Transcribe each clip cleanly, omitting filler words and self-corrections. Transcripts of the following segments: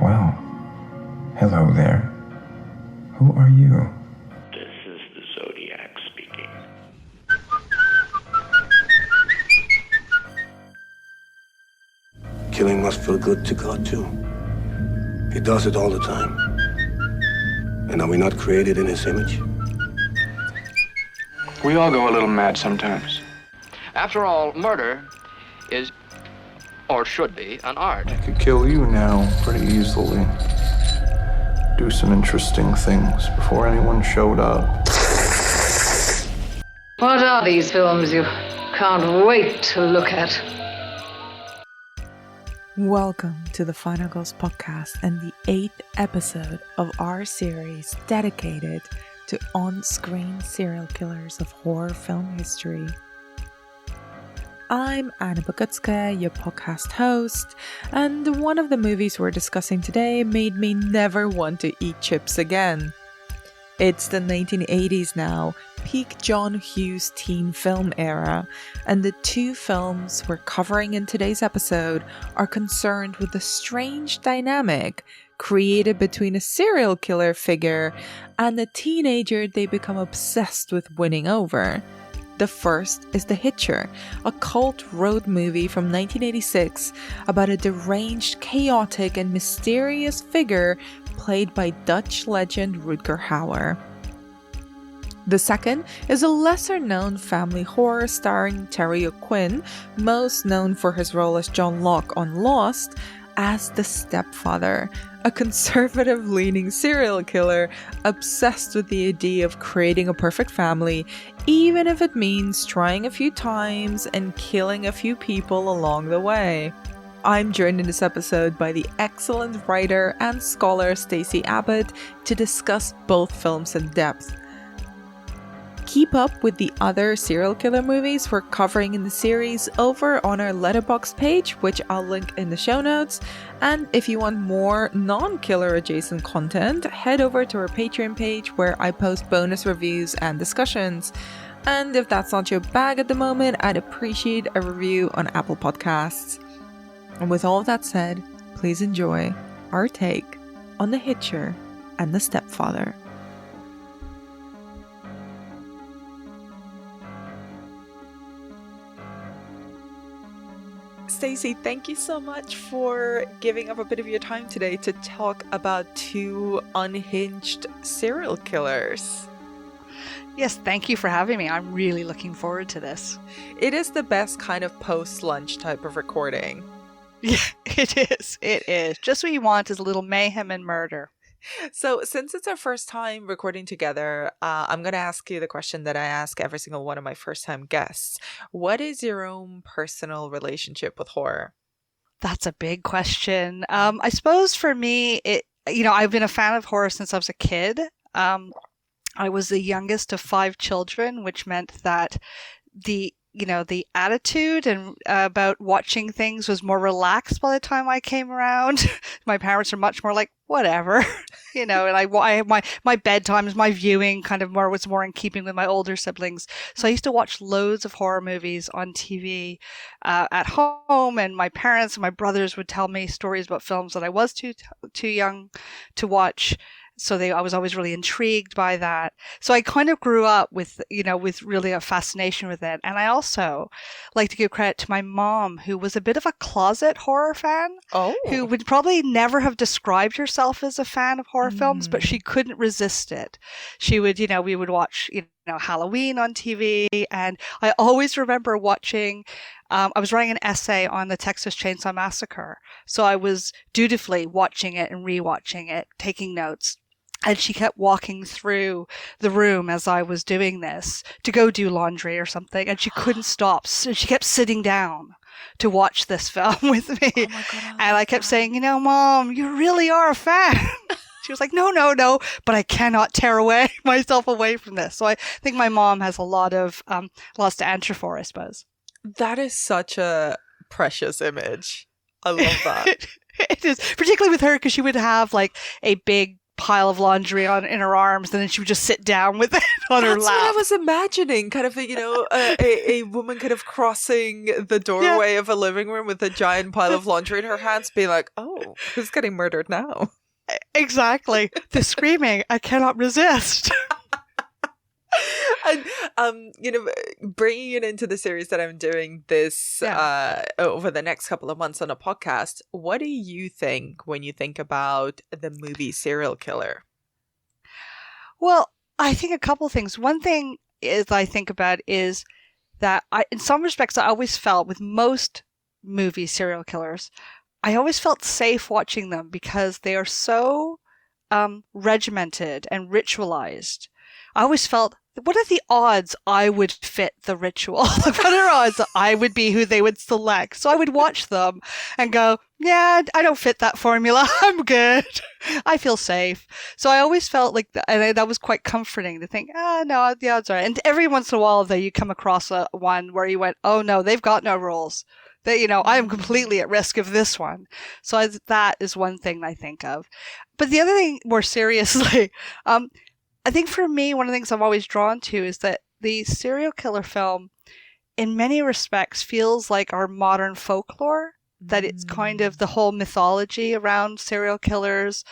Well, hello there. Who are you? This is the Zodiac speaking. Killing must feel good to God, too. He does it all the time. And are we not created in his image? We all go a little mad sometimes. After all, murder is, or should be, an art. I could kill you now pretty easily. Do some interesting things before anyone showed up. What are these films you can't wait to look at? Welcome to the Final Girls podcast and the 8th episode of our series dedicated to on-screen serial killers of horror film history. I'm Anna Bogutska, your podcast host, and one of the movies we're discussing today made me never want to eat chips again. It's the 1980s now, peak John Hughes teen film era, and the two films we're covering in today's episode are concerned with the strange dynamic created between a serial killer figure and the teenager they become obsessed with winning over. The first is The Hitcher, a cult road movie from 1986 about a deranged, chaotic, and mysterious figure played by Dutch legend Rutger Hauer. The second is a lesser-known family horror starring Terry O'Quinn, most known for his role as John Locke on Lost, as the Stepfather, a conservative-leaning serial killer obsessed with the idea of creating a perfect family, even if it means trying a few times and killing a few people along the way. I'm joined in this episode by the excellent writer and scholar Stacey Abbott to discuss both films in depth. Keep up with the other serial killer movies we're covering in the series over on our Letterboxd page, which I'll link in the show notes. And if you want more non-killer adjacent content, head over to our Patreon page where I post bonus reviews and discussions. And if that's not your bag at the moment, I'd appreciate a review on Apple Podcasts. And with all of that said, please enjoy our take on The Hitcher and The Stepfather. Stacey, thank you so much for giving up a bit of your time today to talk about two unhinged serial killers. Yes, thank you for having me. I'm really looking forward to this. It is the best kind of post-lunch type of recording. Yeah, it is. It is. Just what you want is a little mayhem and murder. So since it's our first time recording together, I'm going to ask you the question that I ask every single one of my first-time guests. What is your own personal relationship with horror? That's a big question. I suppose for me, I've been a fan of horror since I was a kid. I was the youngest of 5 children, which meant that the attitude and about watching things was more relaxed by the time I came around. My parents are much more like, whatever, and I my bedtimes, my viewing was more in keeping with my older siblings. So I used to watch loads of horror movies on TV at home, and my parents and my brothers would tell me stories about films that I was too young to watch. So I was always really intrigued by that. So I kind of grew up with really a fascination with it. And I also like to give credit to my mom, who was a bit of a closet horror fan. Oh. Who would probably never have described herself as a fan of horror films, but she couldn't resist it. She would, we would watch, Halloween on TV. And I always remember watching, I was writing an essay on the Texas Chainsaw Massacre. So I was dutifully watching it and rewatching it, taking notes. And she kept walking through the room as I was doing this to go do laundry or something. And she couldn't stop. So she kept sitting down to watch this film with me. Oh my God, and I kept saying, Mom, you really are a fan. She was like, no, but I cannot tear myself away from this. So I think my mom has a lot lots to answer for, I suppose. That is such a precious image. I love that. It is, particularly with her, because she would have like a big pile of laundry in her arms, and then she would just sit down with it on her lap. That's what I was imagining, kind of, a woman kind of crossing the doorway of a living room with a giant pile of laundry in her hands, being like, oh, who's getting murdered now? Exactly. The screaming, I cannot resist. And bringing it into the series that I'm doing this over the next couple of months on a podcast, what do you think when you think about the movie Serial Killer? Well, I think a couple things. One thing is I think about is that in some respects, I always felt with most movie serial killers, I always felt safe watching them because they are so regimented and ritualized. I always felt, what are the odds I would fit the ritual? What are odds that I would be who they would select? So I would watch them and go, yeah, I don't fit that formula. I'm good. I feel safe. So I always felt like that, and that was quite comforting to think, no, the odds are. And every once in a while, though, you come across one where you went, oh no, they've got no rules. That, I am completely at risk of this one. So that is one thing I think of. But the other thing, more seriously, I think for me, one of the things I'm always drawn to is that the serial killer film, in many respects, feels like our modern folklore, that it's kind of the whole mythology around serial killers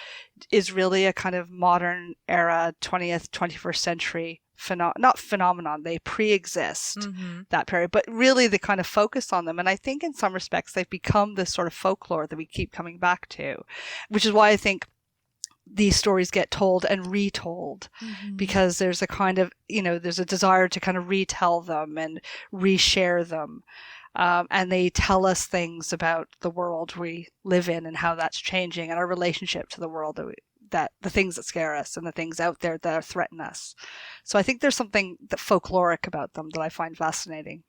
is really a kind of modern era, 20th, 21st century not phenomenon. They pre-exist that period, but really the kind of focus on them. And I think in some respects, they've become this sort of folklore that we keep coming back to, which is why I think these stories get told and retold, because there's a kind of, there's a desire to kind of retell them and reshare them. And they tell us things about the world we live in and how that's changing and our relationship to the world, that the things that scare us and the things out there that threaten us. So I think there's something that folkloric about them that I find fascinating.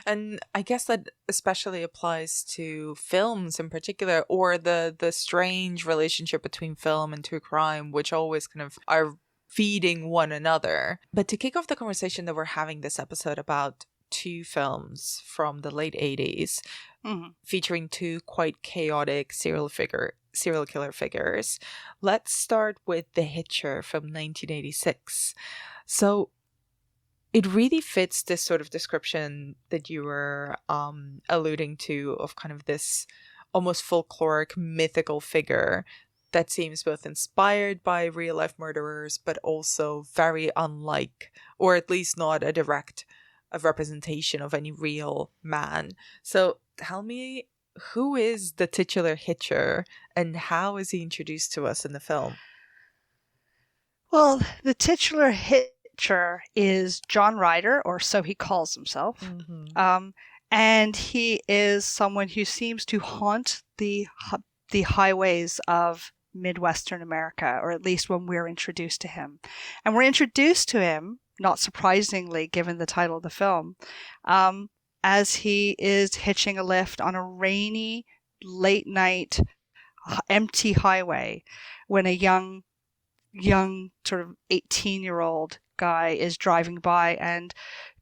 And I guess that especially applies to films in particular, or the strange relationship between film and true crime, which always kind of are feeding one another. But to kick off the conversation that we're having this episode about two films from the late 80s, featuring two quite chaotic serial killer figures, let's start with The Hitcher from 1986. So it really fits this sort of description that you were alluding to, of kind of this almost folkloric, mythical figure that seems both inspired by real life murderers, but also very unlike, or at least not a direct representation of any real man. So tell me, who is the titular Hitcher and how is he introduced to us in the film? Well, the titular Hitcher is John Ryder, or so he calls himself. And he is someone who seems to haunt the highways of Midwestern America, or at least when we're introduced to him. And we're introduced to him, not surprisingly, given the title of the film, as he is hitching a lift on a rainy, late night, empty highway when a young sort of 18-year-old guy is driving by and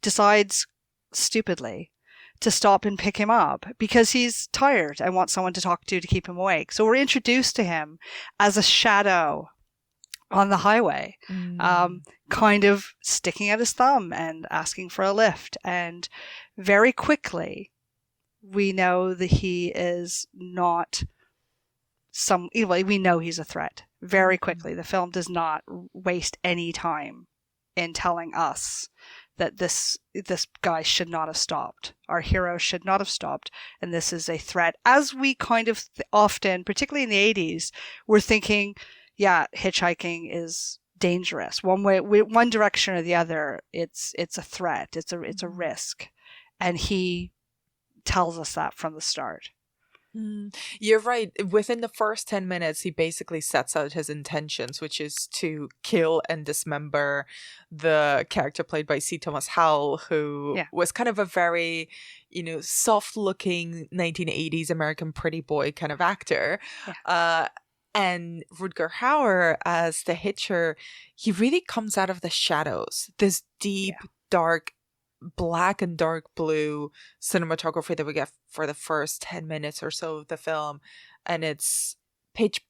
decides stupidly to stop and pick him up because he's tired and wants someone to talk to keep him awake. So we're introduced to him as a shadow on the highway, kind of sticking out his thumb and asking for a lift. And very quickly, we know that he is not we know he's a threat. Very quickly. The film does not waste any time in telling us that this guy should not have stopped. Our hero should not have stopped. And this is a threat. As we kind of often, particularly in the 80s, we're thinking, yeah, hitchhiking is dangerous. One direction or the other, it's a threat. It's a risk. And he tells us that from the start. You're right. Within the first 10 minutes, he basically sets out his intentions, which is to kill and dismember the character played by C. Thomas Howell, who was kind of a very, soft-looking 1980s American pretty boy kind of actor. And Rutger Hauer as the Hitcher, he really comes out of the shadows. This deep, dark, black and dark blue cinematography that we get for the first 10 minutes or so of the film. And it's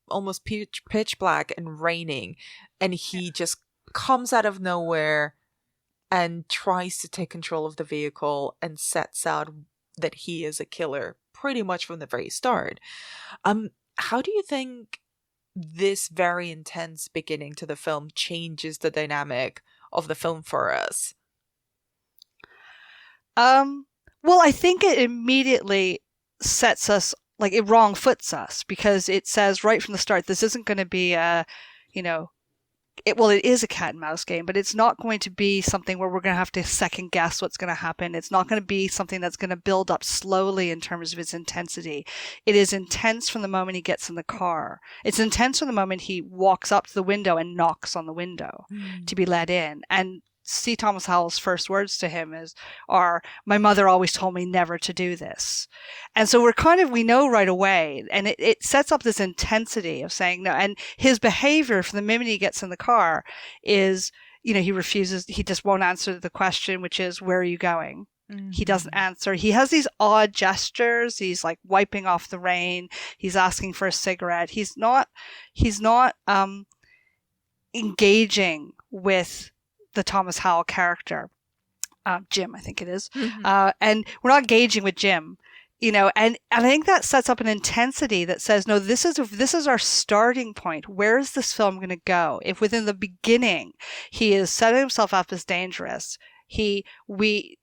almost pitch black and raining, and he just comes out of nowhere and tries to take control of the vehicle and sets out that he is a killer pretty much from the very start. How do you think this very intense beginning to the film changes the dynamic of the film for us? Well, I think it immediately sets us, like, it wrong foots us, because it says right from the start, this isn't going to be a, it is a cat and mouse game, but it's not going to be something where we're going to have to second guess what's going to happen. It's not going to be something that's going to build up slowly in terms of its intensity. It is intense from the moment he gets in the car. It's intense from the moment he walks up to the window and knocks on the window to be let in. And C. Thomas Howell's first words to him are, "My mother always told me never to do this." And so we know right away, and it sets up this intensity of saying no. And his behavior from the minute he gets in the car is, he refuses, he just won't answer the question, which is, "Where are you going?" Mm-hmm. He doesn't answer. He has these odd gestures. He's like wiping off the rain. He's asking for a cigarette. He's not engaging with the Thomas Howell character, Jim, I think it is. Mm-hmm. And we're not engaging with Jim, and I think that sets up an intensity that says, no, this is our starting point. Where is this film going to go? If within the beginning he is setting himself up as dangerous, we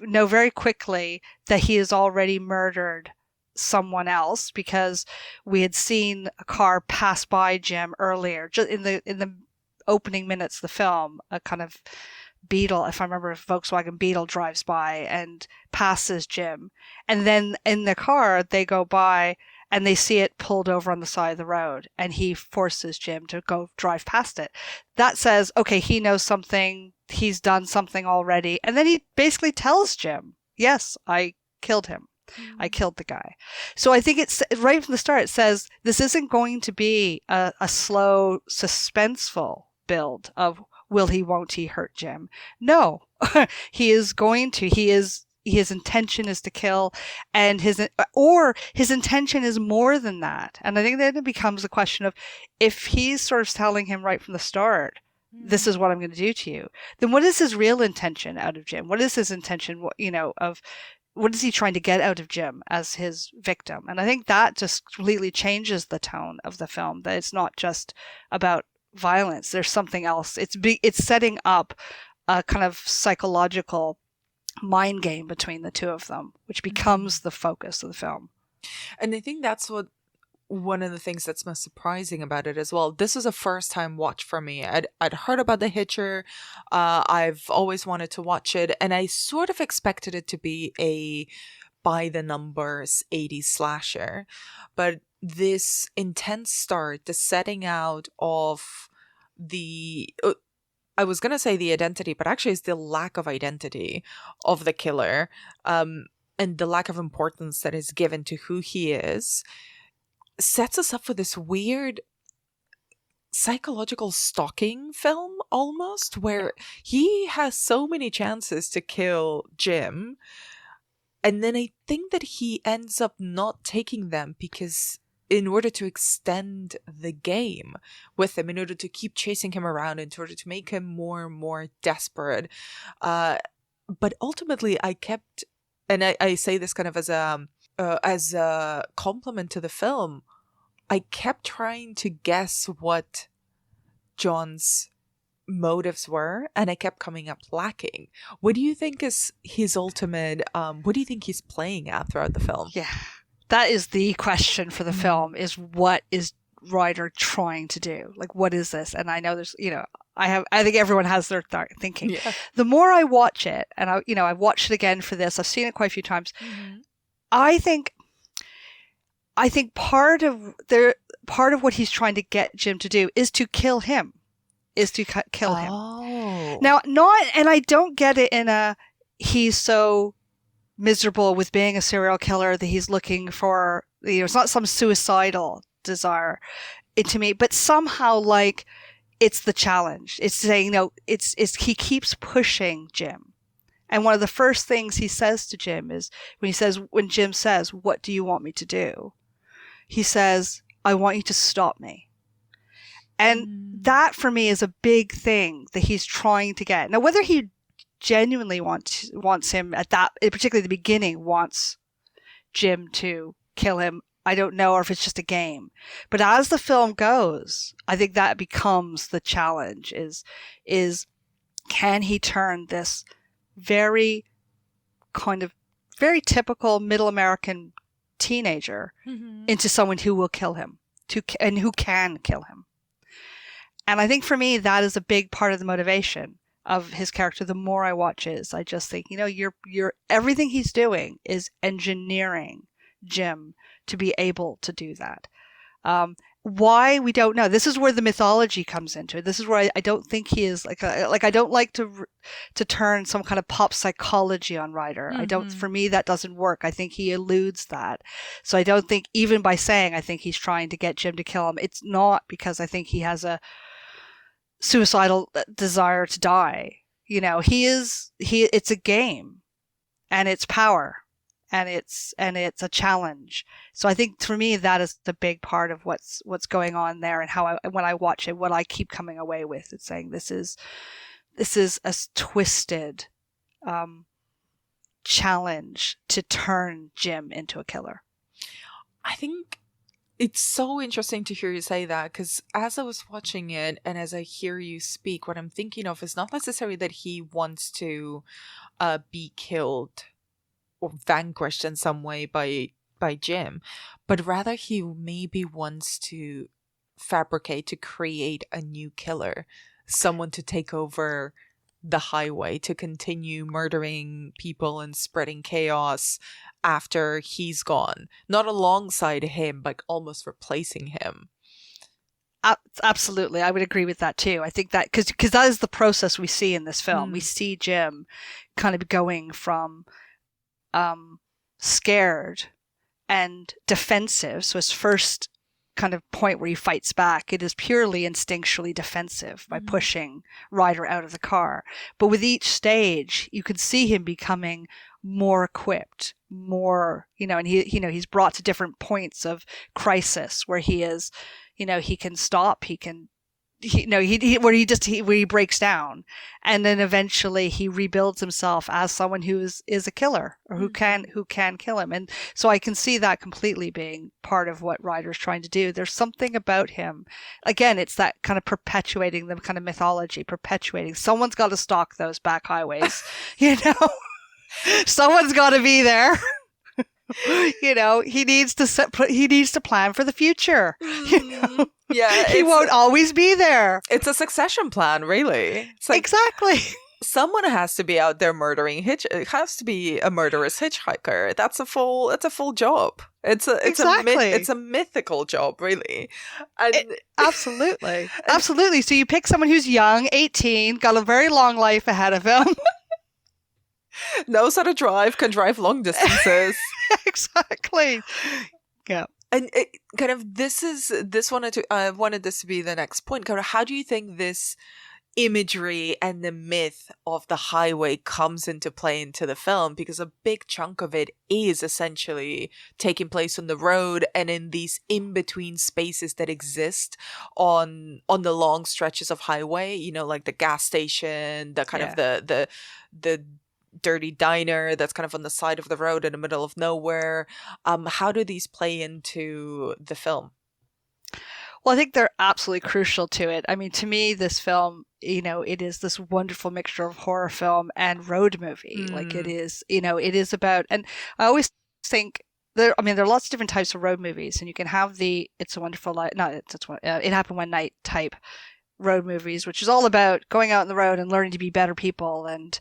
know very quickly that he has already murdered someone else, because we had seen a car pass by Jim earlier, just in the opening minutes of the film. A kind of Beetle, if I remember, a Volkswagen Beetle drives by and passes Jim, and then in the car they go by and they see it pulled over on the side of the road, and he forces Jim to go drive past it. That says, okay, he knows something, he's done something already, and then he basically tells Jim, yes, I killed him. I killed the guy. So I think it's right from the start, it says this isn't going to be a slow, suspenseful build of will he, won't he hurt Jim. No, he is going to. His intention is to kill, and his intention is more than that. And I think then it becomes a question of, if he's sort of telling him right from the start, this is what I'm going to do to you, then what is his real intention out of Jim? What is his intention, of what is he trying to get out of Jim as his victim? And I think that just completely changes the tone of the film, that it's not just about violence. There's something else. It's setting up a kind of psychological mind game between the two of them, which becomes the focus of the film. And I think that's one of the things that's most surprising about it as well. This was a first time watch for me. I'd heard about the Hitcher. I've always wanted to watch it, and I sort of expected it to be a by the numbers 80s slasher. But this intense start, the setting out of I was going to say the identity, but actually it's the lack of identity of the killer, and the lack of importance that is given to who he is, sets us up for this weird psychological stalking film almost, where he has so many chances to kill Jim, and then I think that he ends up not taking them, because in order to extend the game with him, in order to keep chasing him around, in order to make him more and more desperate. But ultimately I kept, and I say this kind of as a compliment to the film, I kept trying to guess what John's motives were, and I kept coming up lacking. What do you think is his ultimate, what do you think he's playing at throughout the film? Yeah. That is the question for the film, is what is Ryder trying to do? Like, what is this? And I know there's, I think everyone has their thinking. Yeah. The more I watch it, and I've watched it again for this, I've seen it quite a few times. Mm-hmm. I think part of what he's trying to get Jim to do is to kill him, kill him. Oh. Now, and I don't get it in a, he's so miserable with being a serial killer that he's looking for, it's not some suicidal desire to me, but somehow like it's the challenge. It's saying, he keeps pushing Jim. And one of the first things he says to Jim is when Jim says, "What do you want me to do?" He says, I want you to stop me. And that for me is a big thing that he's trying to get. Now, whether he genuinely wants him at that, particularly the beginning, wants Jim to kill him, I don't know, or if it's just a game. But as the film goes, I think that becomes the challenge is can he turn this very very typical middle American teenager into someone who will kill him and who can kill him. And I think for me, that is a big part of the motivation of his character. The more I watch it, I just think, you're everything he's doing is engineering Jim to be able to do that. Why, we don't know. This is where the mythology comes into it. This is where I don't think he is I don't like to turn some kind of pop psychology on Ryder. For me, that doesn't work. I think he eludes that. So I don't think, even by saying I think he's trying to get Jim to kill him, it's not because I think he has a suicidal desire to die. It's a game, and it's power. And it's a challenge. So I think for me, that is the big part of what's going on there, and how when I watch it, what I keep coming away with is saying this is a twisted challenge to turn Jim into a killer. I think it's so interesting to hear you say that, because as I was watching it and as I hear you speak, what I'm thinking of is not necessarily that he wants to be killed or vanquished in some way by Jim, but rather he maybe wants to fabricate, to create a new killer, someone to take over the highway, to continue murdering people and spreading chaos after he's gone, not alongside him, but almost replacing him. Absolutely, I would agree with that too. I think that because that is the process we see in this film. We see Jim kind of going from scared and defensive. So his first kind of point where he fights back, it is purely instinctually defensive by pushing Ryder out of the car. But with each stage, you could see him becoming more equipped, more, and he's brought to different points of crisis where he is, he can stop, he can, where he breaks down, and then eventually he rebuilds himself as someone who is a killer, or who can kill him. And so I can see that completely being part of what Ryder's trying to do. There's something about him. Again, it's that kind of perpetuating the kind of mythology, someone's got to stalk those back highways, someone's got to be there. He needs to plan for the future. Yeah, he won't always be there. It's a succession plan, really. It's like, exactly. Someone has to be out there murdering. It has to be a murderous hitchhiker. It's a full job. It's a mythical job, really. And absolutely. Absolutely. So you pick someone who's young, 18, got a very long life ahead of him. Knows how to drive, can drive long distances. Exactly. Yeah. And it, kind of I wanted this to be the next point. Kind of, how do you think this imagery and the myth of the highway comes into play into the film? Because a big chunk of it is essentially taking place on the road and in these in-between spaces that exist on the long stretches of highway, like the gas station, the kind of the dirty diner that's kind of on the side of the road in the middle of nowhere. How do these play into the film? Well, I think they're absolutely crucial to it. I mean, to me, this film, it is this wonderful mixture of horror film and road movie. Like it is, it is about, and I always think there are lots of different types of road movies, and you can have the It's a Wonderful Life, It Happened One Night type road movies, which is all about going out on the road and learning to be better people and,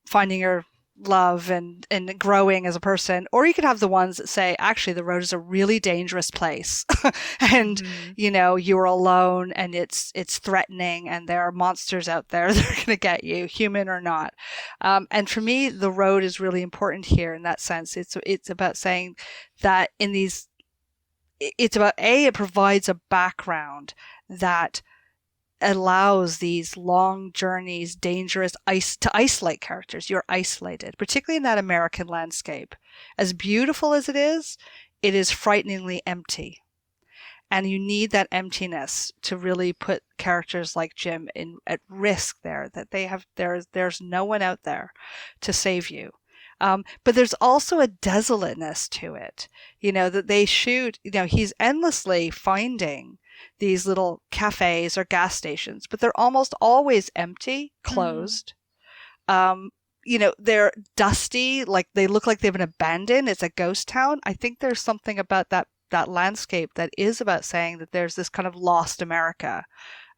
finding your love and growing as a person. Or you could have the ones that say, actually, the road is a really dangerous place and, you're alone and it's threatening and there are monsters out there that are going to get you, human or not. And for me, the road is really important here in that sense. It's about saying that it provides a background that allows these long journeys, dangerous to isolate characters. You're isolated, particularly in that American landscape. As beautiful as it is frighteningly empty. And you need that emptiness to really put characters like Jim at risk there, that there's no one out there to save you. But there's also a desolateness to it, that they shoot, he's endlessly finding these little cafes or gas stations, but they're almost always empty, closed. They're dusty, like they look like they've been abandoned. It's a ghost town. I think there's something about that landscape that is about saying that there's this kind of lost America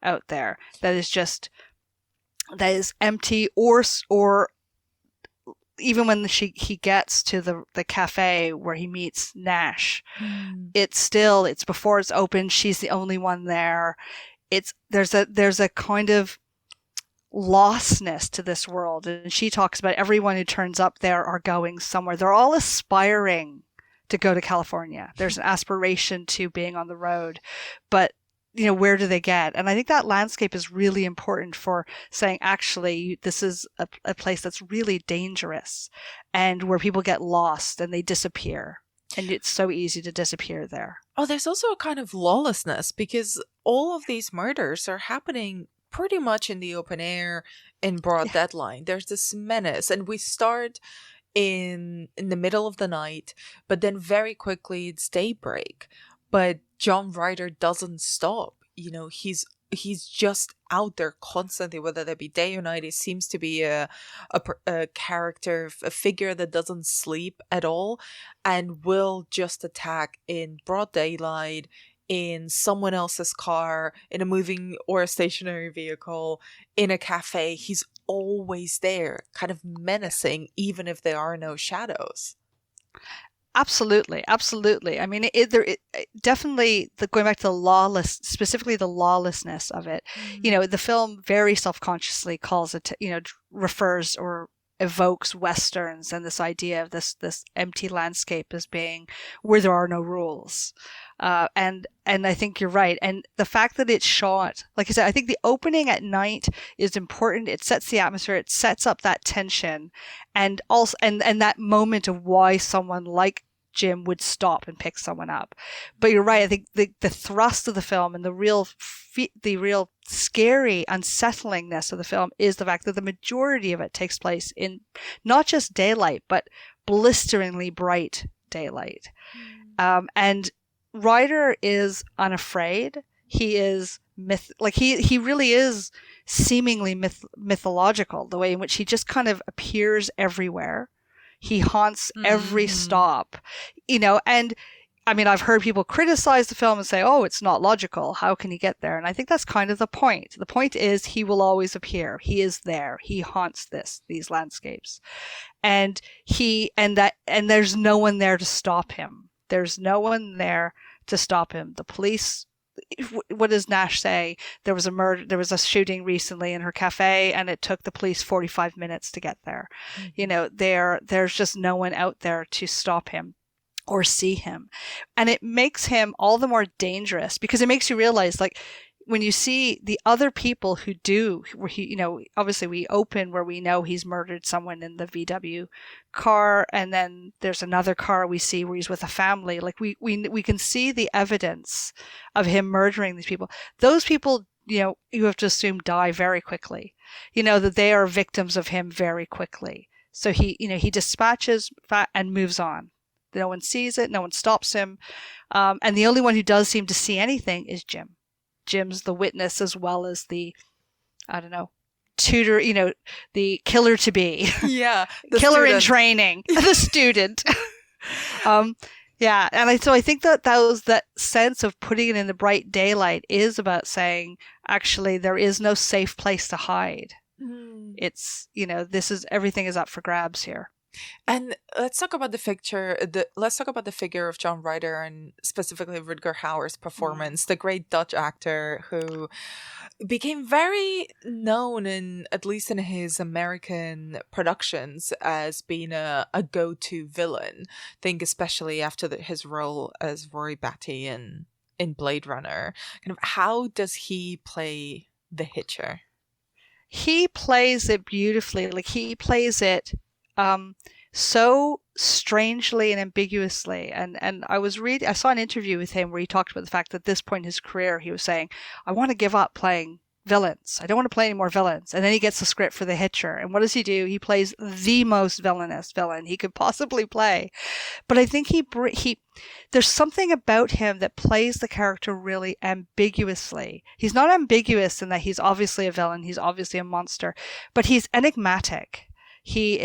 out there that is empty, or even when he gets to the cafe where he meets Nash, it's before it's open. She's the only one there. There's a kind of lostness to this world, and she talks about everyone who turns up there are going somewhere. They're all aspiring to go to California. There's an aspiration to being on the road, but where do they get? And I think that landscape is really important for saying, actually, this is a place that's really dangerous and where people get lost and they disappear. And it's so easy to disappear there. Oh, there's also a kind of lawlessness because all of these murders are happening pretty much in the open air in broad deadline. There's this menace, and we start in the middle of the night, but then very quickly it's daybreak. But John Ryder doesn't stop. He's just out there constantly, whether that be day or night. He seems to be a character, a figure that doesn't sleep at all, and will just attack in broad daylight, in someone else's car, in a moving or a stationary vehicle, in a cafe. He's always there, kind of menacing, even if there are no shadows. Absolutely. I mean, definitely going back to specifically the lawlessness of it. The film very self-consciously calls it, refers or evokes Westerns and this idea of this empty landscape as being where there are no rules. And I think you're right. And the fact that it's shot, like I said, I think the opening at night is important. It sets the atmosphere. It sets up that tension, and also and that moment of why someone like Jim would stop and pick someone up. But you're right. I think the thrust of the film and the real scary unsettlingness of the film is the fact that the majority of it takes place in not just daylight, but blisteringly bright daylight. And Ryder is unafraid. He is he really is seemingly mythological, the way in which he just kind of appears everywhere. He haunts every stop, and I mean, I've heard people criticize the film and say, oh, it's not logical. How can he get there? And I think that's kind of the point. The point is he will always appear. He is there. He haunts these landscapes. And there's no one there to stop him. There's no one there to stop him. The police, what does Nash say? There was a murder, there was a shooting recently in her cafe, and it took the police 45 minutes to get there. There's just no one out there to stop him or see him. And it makes him all the more dangerous because it makes you realize, like, when you see the other people who do, where he, obviously we open where we know he's murdered someone in the VW car, and then there's another car we see where he's with a family. Like we can see the evidence of him murdering these people. Those people, you have to assume die very quickly. That they are victims of him very quickly. So he dispatches and moves on. No one sees it. No one stops him. And the only one who does seem to see anything is Jim. Jim's the witness as well as the, tutor, the killer to be. Yeah. The killer student in training. The student. Yeah. And so I think that sense of putting it in the bright daylight is about saying, actually, there is no safe place to hide. It's, everything is up for grabs here. And let's talk about the figure of John Ryder, and specifically Rutger Hauer's performance, the great Dutch actor who became very known at least in his American productions as being a go-to villain. I think especially after his role as Roy Batty in Blade Runner. Kind of, how does he play the Hitcher? He plays it beautifully. Like, he plays it so strangely and ambiguously. And I saw an interview with him where he talked about the fact that at this point in his career, he was saying, I want to give up playing villains. I don't want to play any more villains. And then he gets the script for The Hitcher. And what does he do? He plays the most villainous villain he could possibly play. But I think there's something about him that plays the character really ambiguously. He's not ambiguous in that he's obviously a villain. He's obviously a monster, but he's enigmatic. He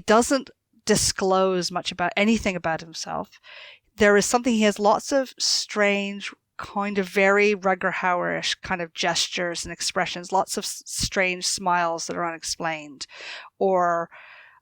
doesn't disclose much about anything about himself. There is something, he has lots of strange, kind of very Rutger Hauer-ish kind of gestures and expressions, lots of strange smiles that are unexplained, or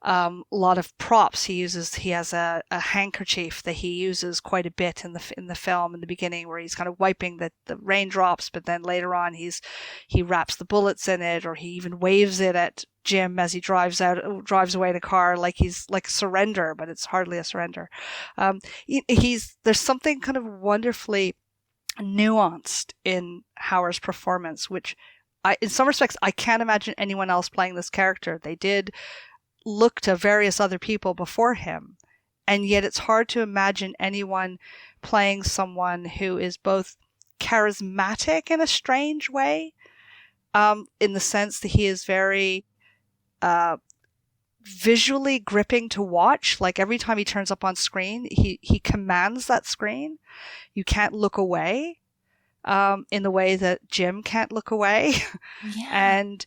a lot of props he uses. He has a handkerchief that he uses quite a bit in the film in the beginning, where he's kind of wiping the raindrops, but then later on he wraps the bullets in it, or he even waves it at Jim as he drives away in a car, like he's like surrender, but it's hardly a surrender. There's something kind of wonderfully nuanced in Hauer's performance, which in some respects I can't imagine anyone else playing this character. They did look to various other people before him, and yet it's hard to imagine anyone playing someone who is both charismatic in a strange way, in the sense that he is very visually gripping to watch. Like every time he turns up on screen, he commands that screen. You can't look away, in the way that Jim can't look away. Yeah. And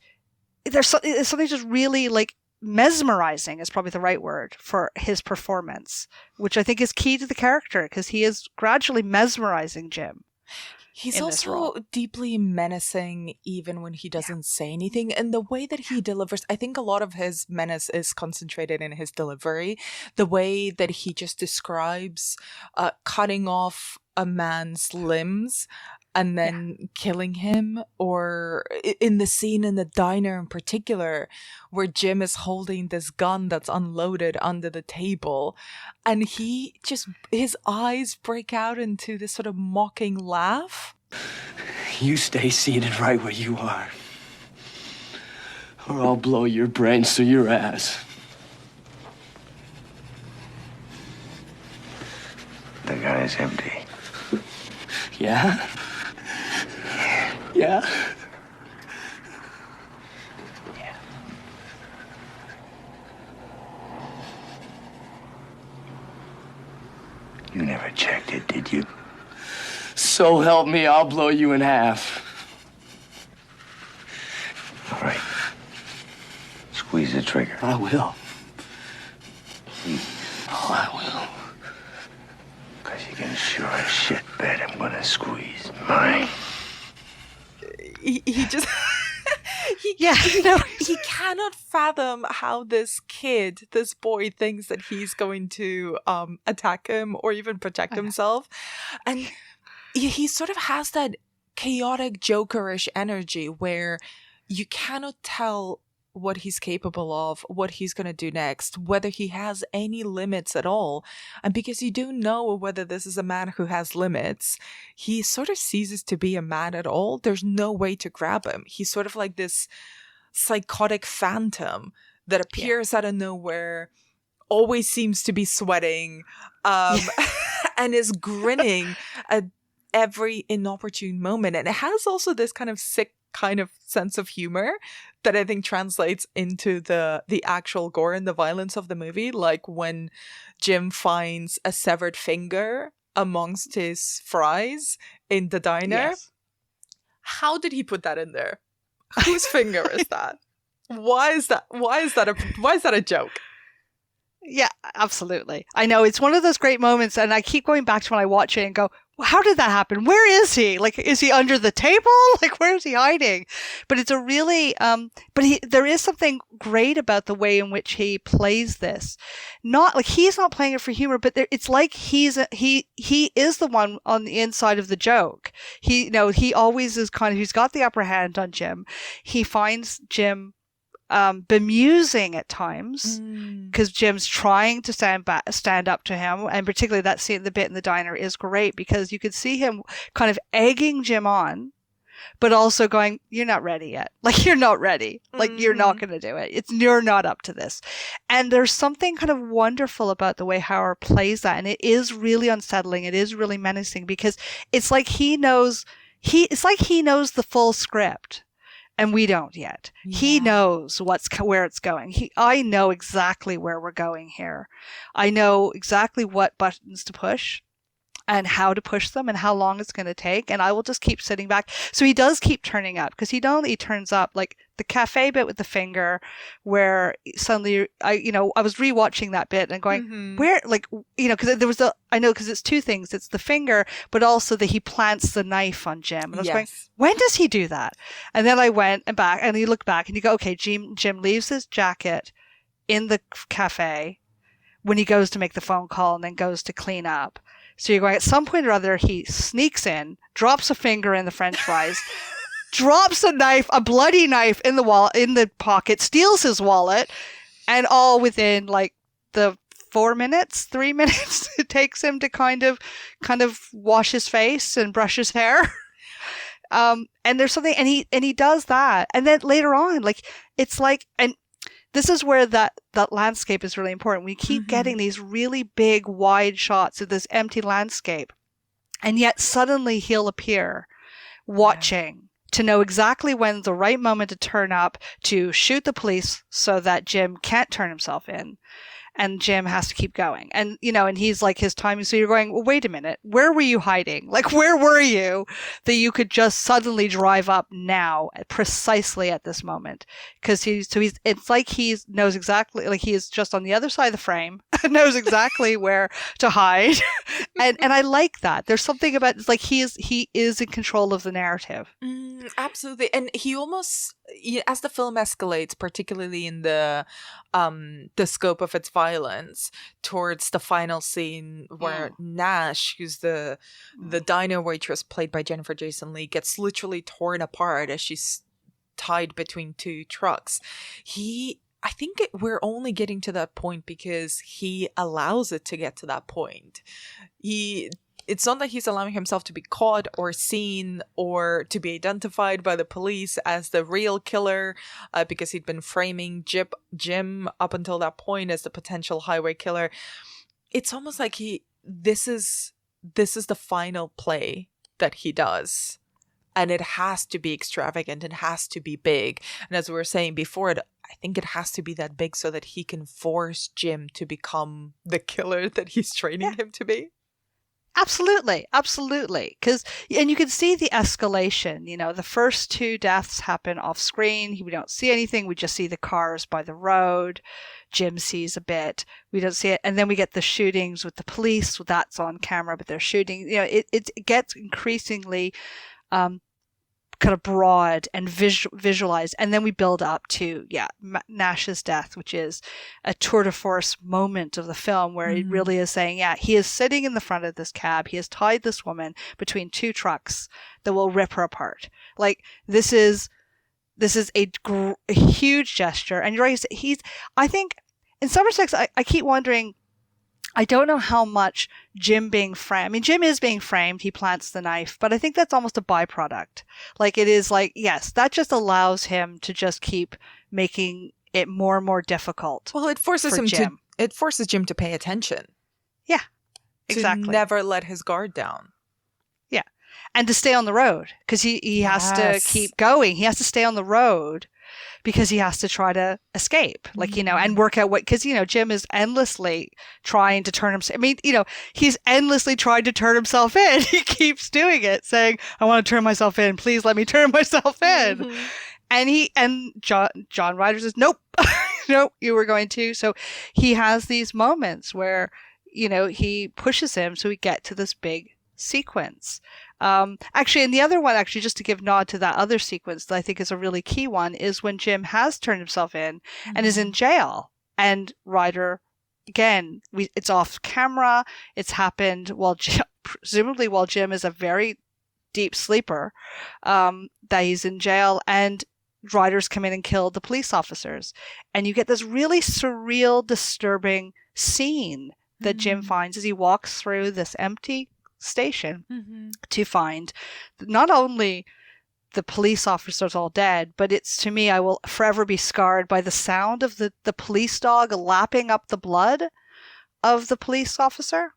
there's something just really like mesmerizing is probably the right word for his performance, which I think is key to the character, because he is gradually mesmerizing Jim. He's also deeply menacing even when he doesn't say anything. And the way that he delivers, I think a lot of his menace is concentrated in his delivery. The way that he just describes cutting off a man's limbs and then killing him, or in the scene in the diner in particular, where Jim is holding this gun that's unloaded under the table, and his eyes break out into this sort of mocking laugh. You stay seated right where you are, or I'll blow your brains through your ass. The gun is empty. Yeah? Yeah? Yeah. You never checked it, did you? So help me, I'll blow you in half. All right. Squeeze the trigger. I will. Please. Oh, I will. Because you can sure as shit bet I'm gonna squeeze mine. He just... he cannot fathom how this boy thinks that he's going to attack him or even protect himself. And he sort of has that chaotic Jokerish energy where you cannot tell what he's capable of, what he's going to do next, whether he has any limits at all. And because you don't know whether this is a man who has limits, he sort of ceases to be a man at all. There's no way to grab him. He's sort of like this psychotic phantom that appears out of nowhere, always seems to be sweating, and is grinning at every inopportune moment. And it has also this kind of sick kind of sense of humor that I think translates into the actual gore and the violence of the movie. Like when Jim finds a severed finger amongst his fries in the diner. Yes. How did he put that in there? Whose finger is that? Why is that a joke? Yeah, absolutely. I know, it's one of those great moments, and I keep going back to when I watch it and go, well, how did that happen? Where is he? Like, is he under the table? Like, where is he hiding? But it's a really, there is something great about the way in which he plays this. Not like he's not playing it for humor, but it's like he is the one on the inside of the joke. He always is he's got the upper hand on Jim. He finds Jim bemusing at times because Jim's trying to stand up to him, and particularly that scene, the bit in the diner, is great because you could see him kind of egging Jim on, but also going, you're not ready yet. Like, you're not ready. Like, you're not going to do it. You're not up to this. And there's something kind of wonderful about the way Hauer plays that. And it is really unsettling. It is really menacing because it's like he knows the full script. And we don't yet. Yeah. He knows where it's going. I know exactly where we're going here. I know exactly what buttons to push and how to push them and how long it's going to take. And I will just keep sitting back. So he does keep turning up because he not only turns up, like the cafe bit with the finger where suddenly I was rewatching that bit and going, where, like, because because it's two things. It's the finger, but also that he plants the knife on Jim. And I was going, when does he do that? And then I went and back and you look back and you go, okay, Jim leaves his jacket in the cafe when he goes to make the phone call and then goes to clean up. So you're going, at some point or other, he sneaks in, drops a finger in the French fries, drops a bloody knife in the pocket, steals his wallet, and all within like the 3 minutes it takes him to kind of wash his face and brush his hair. And there's something, and he does that. And then later on, like, it's like, and this is where that landscape is really important. We keep getting these really big, wide shots of this empty landscape. And yet suddenly he'll appear watching to know exactly when the right moment to turn up to shoot the police so that Jim can't turn himself in. And Jim has to keep going. And, and he's like his timing. So you're going, well, wait a minute. Where were you hiding? Like, where were you that you could just suddenly drive up now precisely at this moment? Because it's like he knows exactly, like he is just on the other side of the frame, knows exactly where to hide. and I like that. There's something about, it's like he is in control of the narrative. Absolutely. And he almost, as the film escalates, particularly in the scope of its violence, towards the final scene where Nash, who's the diner waitress played by Jennifer Jason Leigh, gets literally torn apart as she's tied between two trucks. I think we're only getting to that point because he allows it to get to that point. It's not that he's allowing himself to be caught or seen or to be identified by the police as the real killer, because he'd been framing Jim up until that point as the potential highway killer. It's almost like this is the final play that he does. And it has to be extravagant. It has to be big. And as we were saying before, I think it has to be that big so that he can force Jim to become the killer that he's training him to be. Absolutely. And you can see the escalation. The first two deaths happen off screen. We don't see anything. We just see the cars by the road. Jim sees a bit. We don't see it. And then we get the shootings with the police. Well, that's on camera, but they're shooting. It gets increasingly kind of broad and visualized. And then we build up to, Nash's death, which is a tour de force moment of the film where he really is saying, he is sitting in the front of this cab. He has tied this woman between two trucks that will rip her apart. Like, this is a huge gesture. And you're right. I think in some respects, I keep wondering, I don't know how much Jim being framed. I mean, Jim is being framed. He plants the knife, but I think that's almost a byproduct. Like, it is like, yes, that just allows him to just keep making it more and more difficult. Well, it forces Jim to pay attention. Yeah, exactly. To never let his guard down. Yeah. And to stay on the road because he has to keep going. He has to stay on the road because he has to try to escape, and work out because, Jim is endlessly trying to turn himself. I mean, he's endlessly trying to turn himself in. He keeps doing it, saying, I want to turn myself in. Please let me turn myself in. And John Ryder says, nope, nope, you were going to. So he has these moments where, he pushes him. So we get to this big sequence. Actually, and the other one, just to give nod to that other sequence that I think is a really key one, is when Jim has turned himself in and is in jail. And Ryder, again, it's off camera. It's happened presumably while Jim is a very deep sleeper, that he's in jail, and Ryder's come in and killed the police officers. And you get this really surreal, disturbing scene that Jim finds as he walks through this empty station to find not only the police officer's all dead, but it's, to me, I will forever be scarred by the sound of the police dog lapping up the blood of the police officer,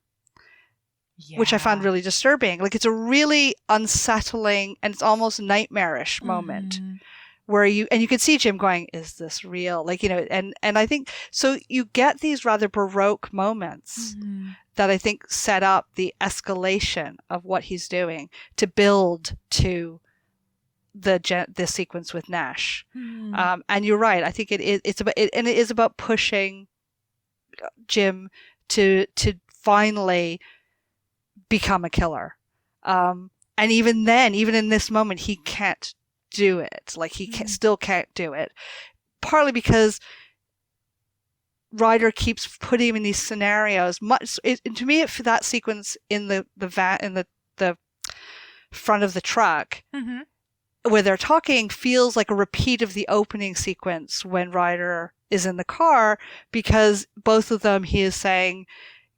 which I found really disturbing. Like, it's a really unsettling and it's almost nightmarish moment where you can see Jim going, is this real? Like, and I think, so you get these rather Baroque moments that I think set up the escalation of what he's doing to build to the sequence with Nash. And you're right. I think it's about pushing Jim to finally become a killer. And even then, even in this moment, he can't do it. Like, he still can't do it. Partly because Ryder keeps putting him in these scenarios. To me, for that sequence in the van, in the front of the truck, where they're talking, feels like a repeat of the opening sequence when Ryder is in the car, because both of them, he is saying,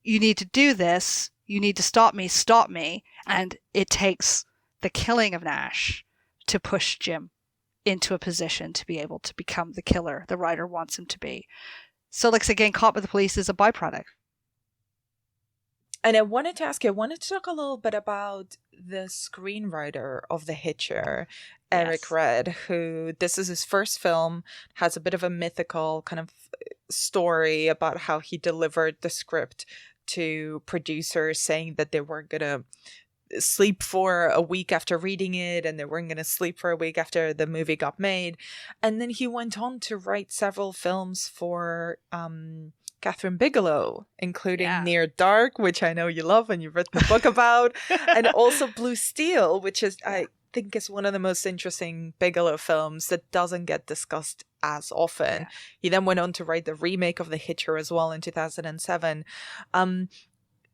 you need to do this, you need to stop me, and it takes the killing of Nash to push Jim into a position to be able to become the killer the Ryder wants him to be. So, like, again, caught by the police is a byproduct. And I wanted to talk a little bit about the screenwriter of The Hitcher, Eric Red, who, this is his first film, has a bit of a mythical kind of story about how he delivered the script to producers, saying that they weren't going to sleep for a week after reading it, and they weren't going to sleep for a week after the movie got made. And then he went on to write several films for Catherine Bigelow, including Near Dark, which I know you love and you've written a book about, and also Blue Steel, which is, I think, is one of the most interesting Bigelow films that doesn't get discussed as often. Yeah. He then went on to write the remake of The Hitcher as well in 2007.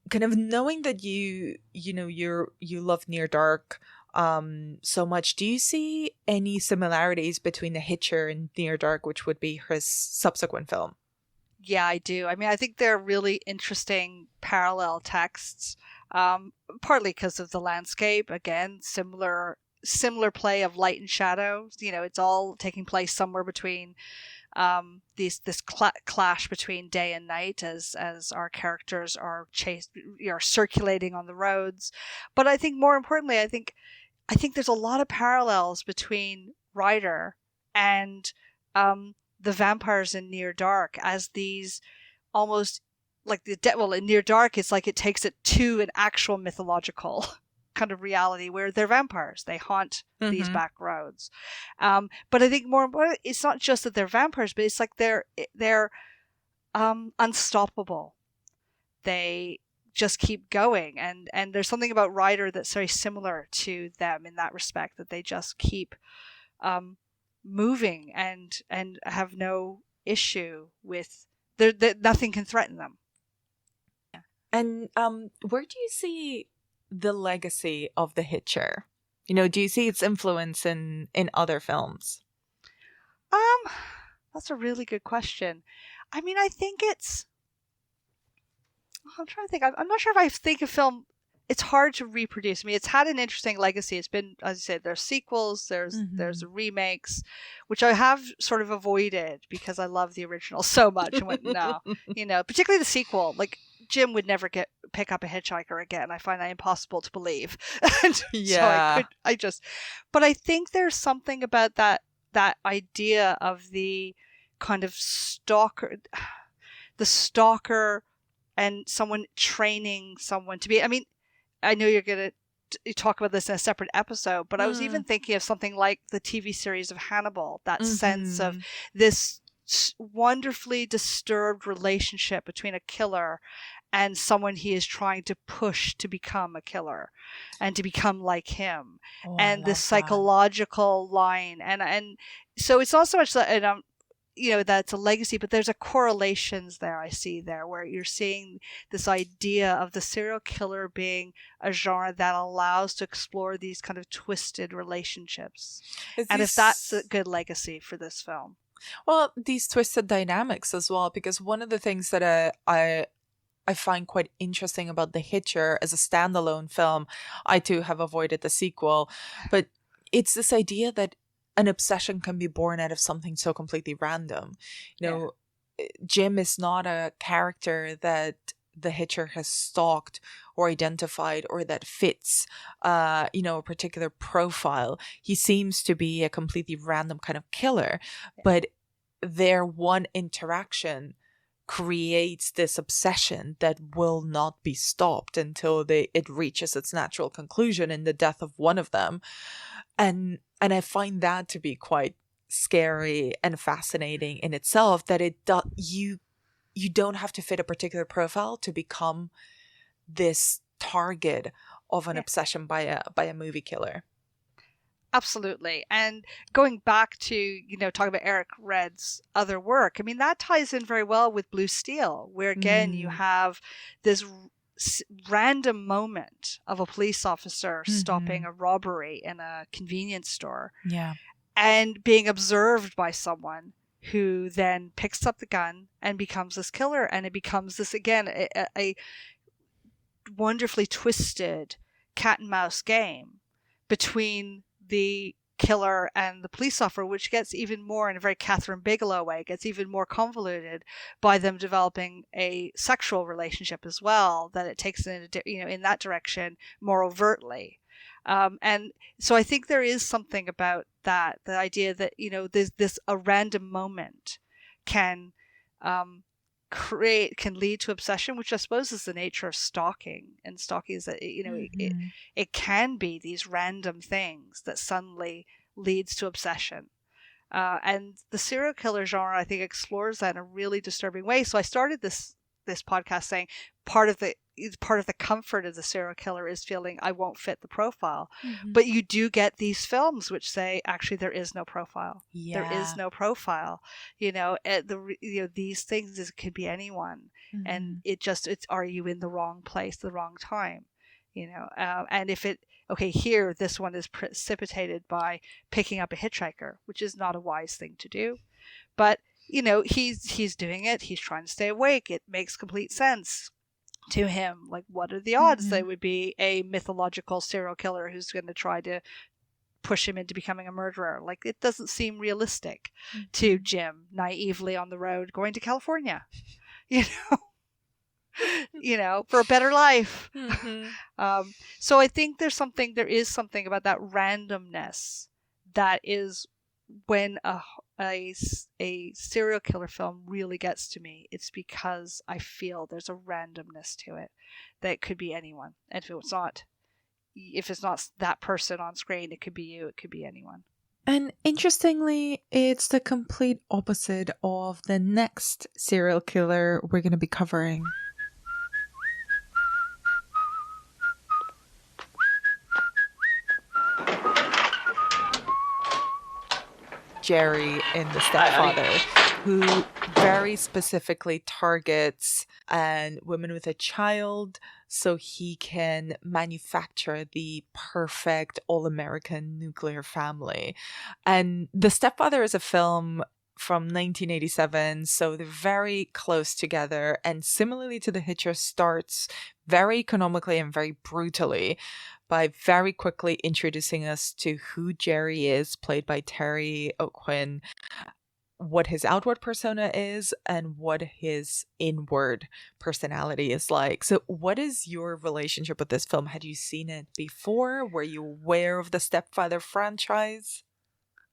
Kind of knowing that you love Near Dark so much, do you see any similarities between The Hitcher and Near Dark, which would be his subsequent film? Yeah, I do. I mean, I think they're really interesting parallel texts, partly because of the landscape. Again, similar play of light and shadow. It's all taking place somewhere between this clash between day and night as our characters are circulating on the roads. But I think more importantly, I think there's a lot of parallels between Ryder and the vampires in Near Dark, as these almost like in Near Dark, it's like it takes it to an actual mythological kind of reality where they're vampires. They haunt these back roads. But I think more important, it's not just that they're vampires, but it's like they're unstoppable. They just keep going. And there's something about Ryder that's very similar to them in that respect, that they just keep moving and have no issue with nothing can threaten them. And where do you see the legacy of The Hitcher? Do you see its influence in other films? That's a really good question. I mean, I think I'm trying to think. I'm not sure if I think a film, it's hard to reproduce. I mean, it's had an interesting legacy. It's been, as I said, there's sequels, there's remakes, which I have sort of avoided because I love the original so much and went, no, particularly the sequel. Like, Jim would never pick up a hitchhiker again. I find that impossible to believe. Yeah. So but I think there's something about that idea of the kind of stalker and someone training someone to be, I mean, I know you're going to talk about this in a separate episode, but I was even thinking of something like the TV series of Hannibal, that sense of this wonderfully disturbed relationship between a killer and someone he is trying to push to become a killer and to become like him. And this psychological line. And so it's not so much that, that's a legacy, but there's a correlations there I see there where you're seeing this idea of the serial killer being a genre that allows to explore these kind of twisted relationships. If that's a good legacy for this film. Well, these twisted dynamics as well, because one of the things that I find quite interesting about The Hitcher as a standalone film, I too have avoided the sequel, but it's this idea that an obsession can be born out of something so completely random. You know, Jim is not a character that the Hitcher has stalked or identified or that fits, a particular profile. He seems to be a completely random kind of killer, but their one interaction creates this obsession that will not be stopped until it reaches its natural conclusion in the death of one of them. And I find that to be quite scary and fascinating in itself, that you don't have to fit a particular profile to become this target of an obsession by a movie killer. Absolutely. And going back to, talking about Eric Red's other work, I mean, that ties in very well with Blue Steel, where again, you have this random moment of a police officer stopping a robbery in a convenience store. Yeah. And being observed by someone who then picks up the gun and becomes this killer. And it becomes this, again, a wonderfully twisted cat and mouse game between the killer and the police officer, which gets even more, in a very Catherine Bigelow way, gets even more convoluted by them developing a sexual relationship as well, that it takes in that direction more overtly. And so I think there is something about that, the idea that, there's a random moment can lead to obsession, which I suppose is the nature of stalking. And stalking is that, it can be these random things that suddenly leads to obsession. And the serial killer genre, I think, explores that in a really disturbing way. So I started this podcast saying part of the comfort of the serial killer is feeling I won't fit the profile. But you do get these films which say actually there is no profile. There is no profile. These things, it could be anyone, and it's are you in the wrong place, the wrong time? And if here this one is precipitated by picking up a hitchhiker, which is not a wise thing to do, but he's doing it. He's trying to stay awake. It makes complete sense to him. Like, what are the odds that it would be a mythological serial killer who's going to try to push him into becoming a murderer? Like, it doesn't seem realistic to Jim, naively on the road going to California, for a better life. So I think there is something about that randomness that is when a serial killer film really gets to me. It's because I feel there's a randomness to it that could be anyone. And if it's not that person on screen, it could be you, it could be anyone. And interestingly, it's the complete opposite of the next serial killer we're going to be covering. Jerry in The Stepfather, who very specifically targets women with a child so he can manufacture the perfect all-American nuclear family. And The Stepfather is a film from 1987, so they're very close together, and similarly to The Hitcher, starts very economically and very brutally by very quickly introducing us to who Jerry is, played by Terry O'Quinn, what his outward persona is, and what his inward personality is like. So what is your relationship with this film? Had you seen it before? Were you aware of the Stepfather franchise?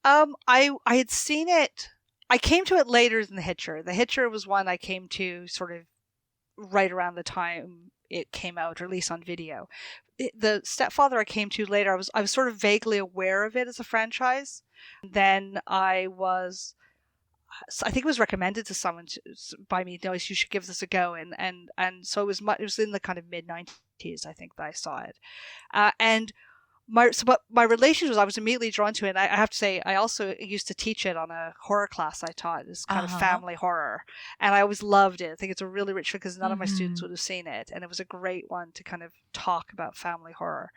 I had seen it. I came to it later than The Hitcher. The Hitcher was one I came to sort of right around the time it came out, or at least on video. The Stepfather I came to later. I was sort of vaguely aware of it as a franchise. Then I think it was recommended to someone by me. No, you should give this a go, and so it was in the kind of mid-90s, I think, that I saw it, and but my relationship was I was immediately drawn to it. And I have to say, I also used to teach it on a horror class I taught, this kind of family horror. And I always loved it. I think it's a really rich film because none of my students would have seen it. And it was a great one to kind of talk about family horror.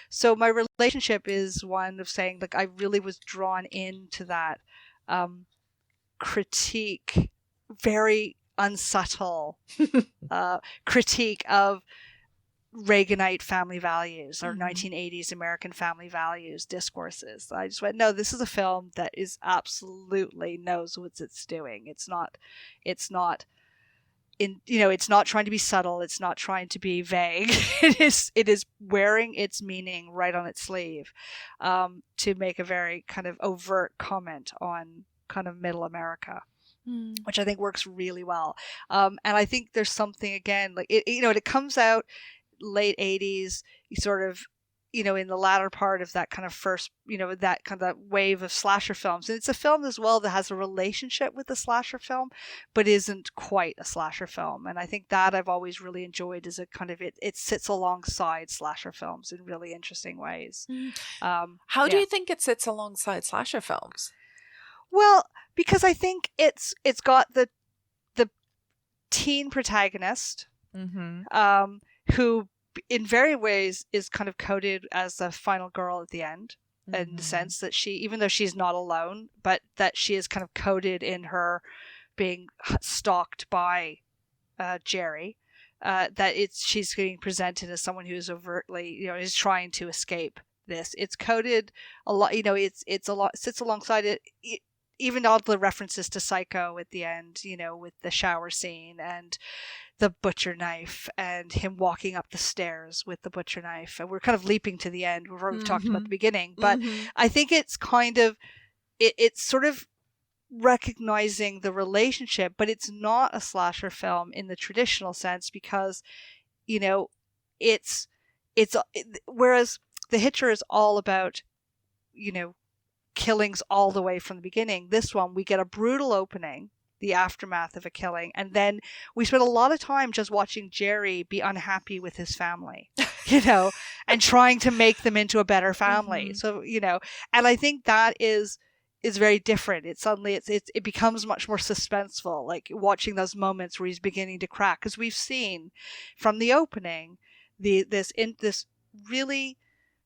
So my relationship is one of saying, like, I really was drawn into that critique, very unsubtle critique of Reaganite family values or 1980s American family values discourses. I just went, no, this is a film that is absolutely knows what it's doing. It's not trying to be subtle. It's not trying to be vague. It is wearing its meaning right on its sleeve, to make a very kind of overt comment on kind of middle America, which I think works really well. And I think there's something, again, like it comes out late 80s, sort of, in the latter part of that kind of first, that kind of wave of slasher films. And it's a film as well that has a relationship with the slasher film, but isn't quite a slasher film. And I think that I've always really enjoyed is a kind of, it sits alongside slasher films in really interesting ways. How do you think it sits alongside slasher films? Well, because I think it's got the teen protagonist, who in very ways is kind of coded as the final girl at the end, in the sense that she, even though she's not alone, but that she is kind of coded in her being stalked by Jerry, that she's being presented as someone who is overtly, is trying to escape this. It's coded a lot, it's a lot, sits alongside it, even all the references to Psycho at the end, with the shower scene and the butcher knife and him walking up the stairs with the butcher knife. And we're kind of leaping to the end. We've talked about the beginning, but I think it's kind of, it's sort of recognizing the relationship, but it's not a slasher film in the traditional sense because, whereas The Hitcher is all about, killings all the way from the beginning. This one, we get a brutal opening, the aftermath of a killing, and then we spend a lot of time just watching Jerry be unhappy with his family, and trying to make them into a better family. So, and I think that is very different. It suddenly it becomes much more suspenseful, like watching those moments where he's beginning to crack, because we've seen from the opening this really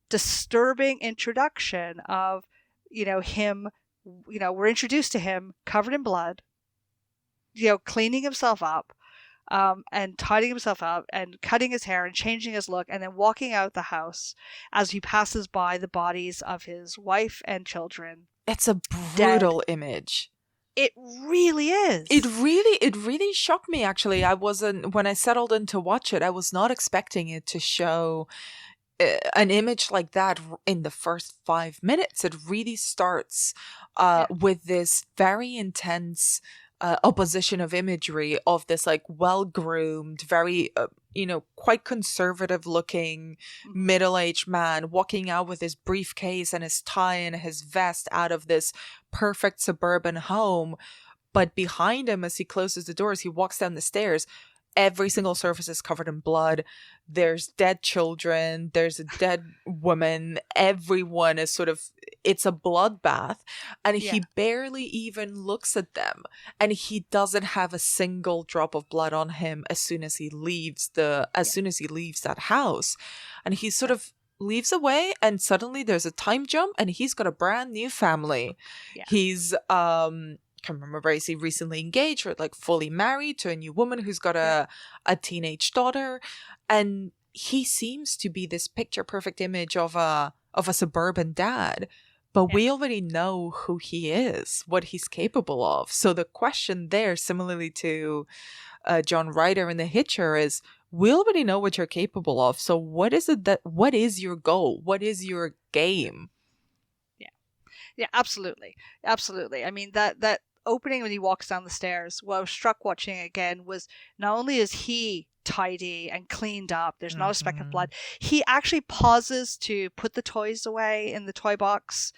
disturbing introduction of him, we're introduced to him covered in blood, cleaning himself up, and tidying himself up and cutting his hair and changing his look, and then walking out the house as he passes by the bodies of his wife and children. It's a brutal image. It really is. It really shocked me, actually. When I settled in to watch it, I was not expecting it to show an image like that in the first 5 minutes. It really starts with this very intense opposition of imagery of this like well-groomed, very quite conservative looking middle-aged man walking out with his briefcase and his tie and his vest out of this perfect suburban home, but behind him, as he closes the doors, he walks down the stairs, every single surface is covered in blood. There's dead children. There's a dead woman. Everyone is it's a bloodbath. And he barely even looks at them. And he doesn't have a single drop of blood on him as soon as he leaves soon as he leaves that house. And he sort of leaves away, and suddenly there's a time jump and he's got a brand new family. Yeah. He's can't remember, is he recently engaged or like fully married to a new woman who's got a teenage daughter, and he seems to be this picture perfect image of a suburban dad, but we already know who he is, what he's capable of. So the question there, similarly to John Ryder in The Hitcher, is we already know what you're capable of, so what is your goal, what is your game? Yeah, absolutely. I mean, that opening when he walks down the stairs, what I was struck watching again was not only is he tidy and cleaned up, there's not a speck of blood, he actually pauses to put the toys away in the toy box,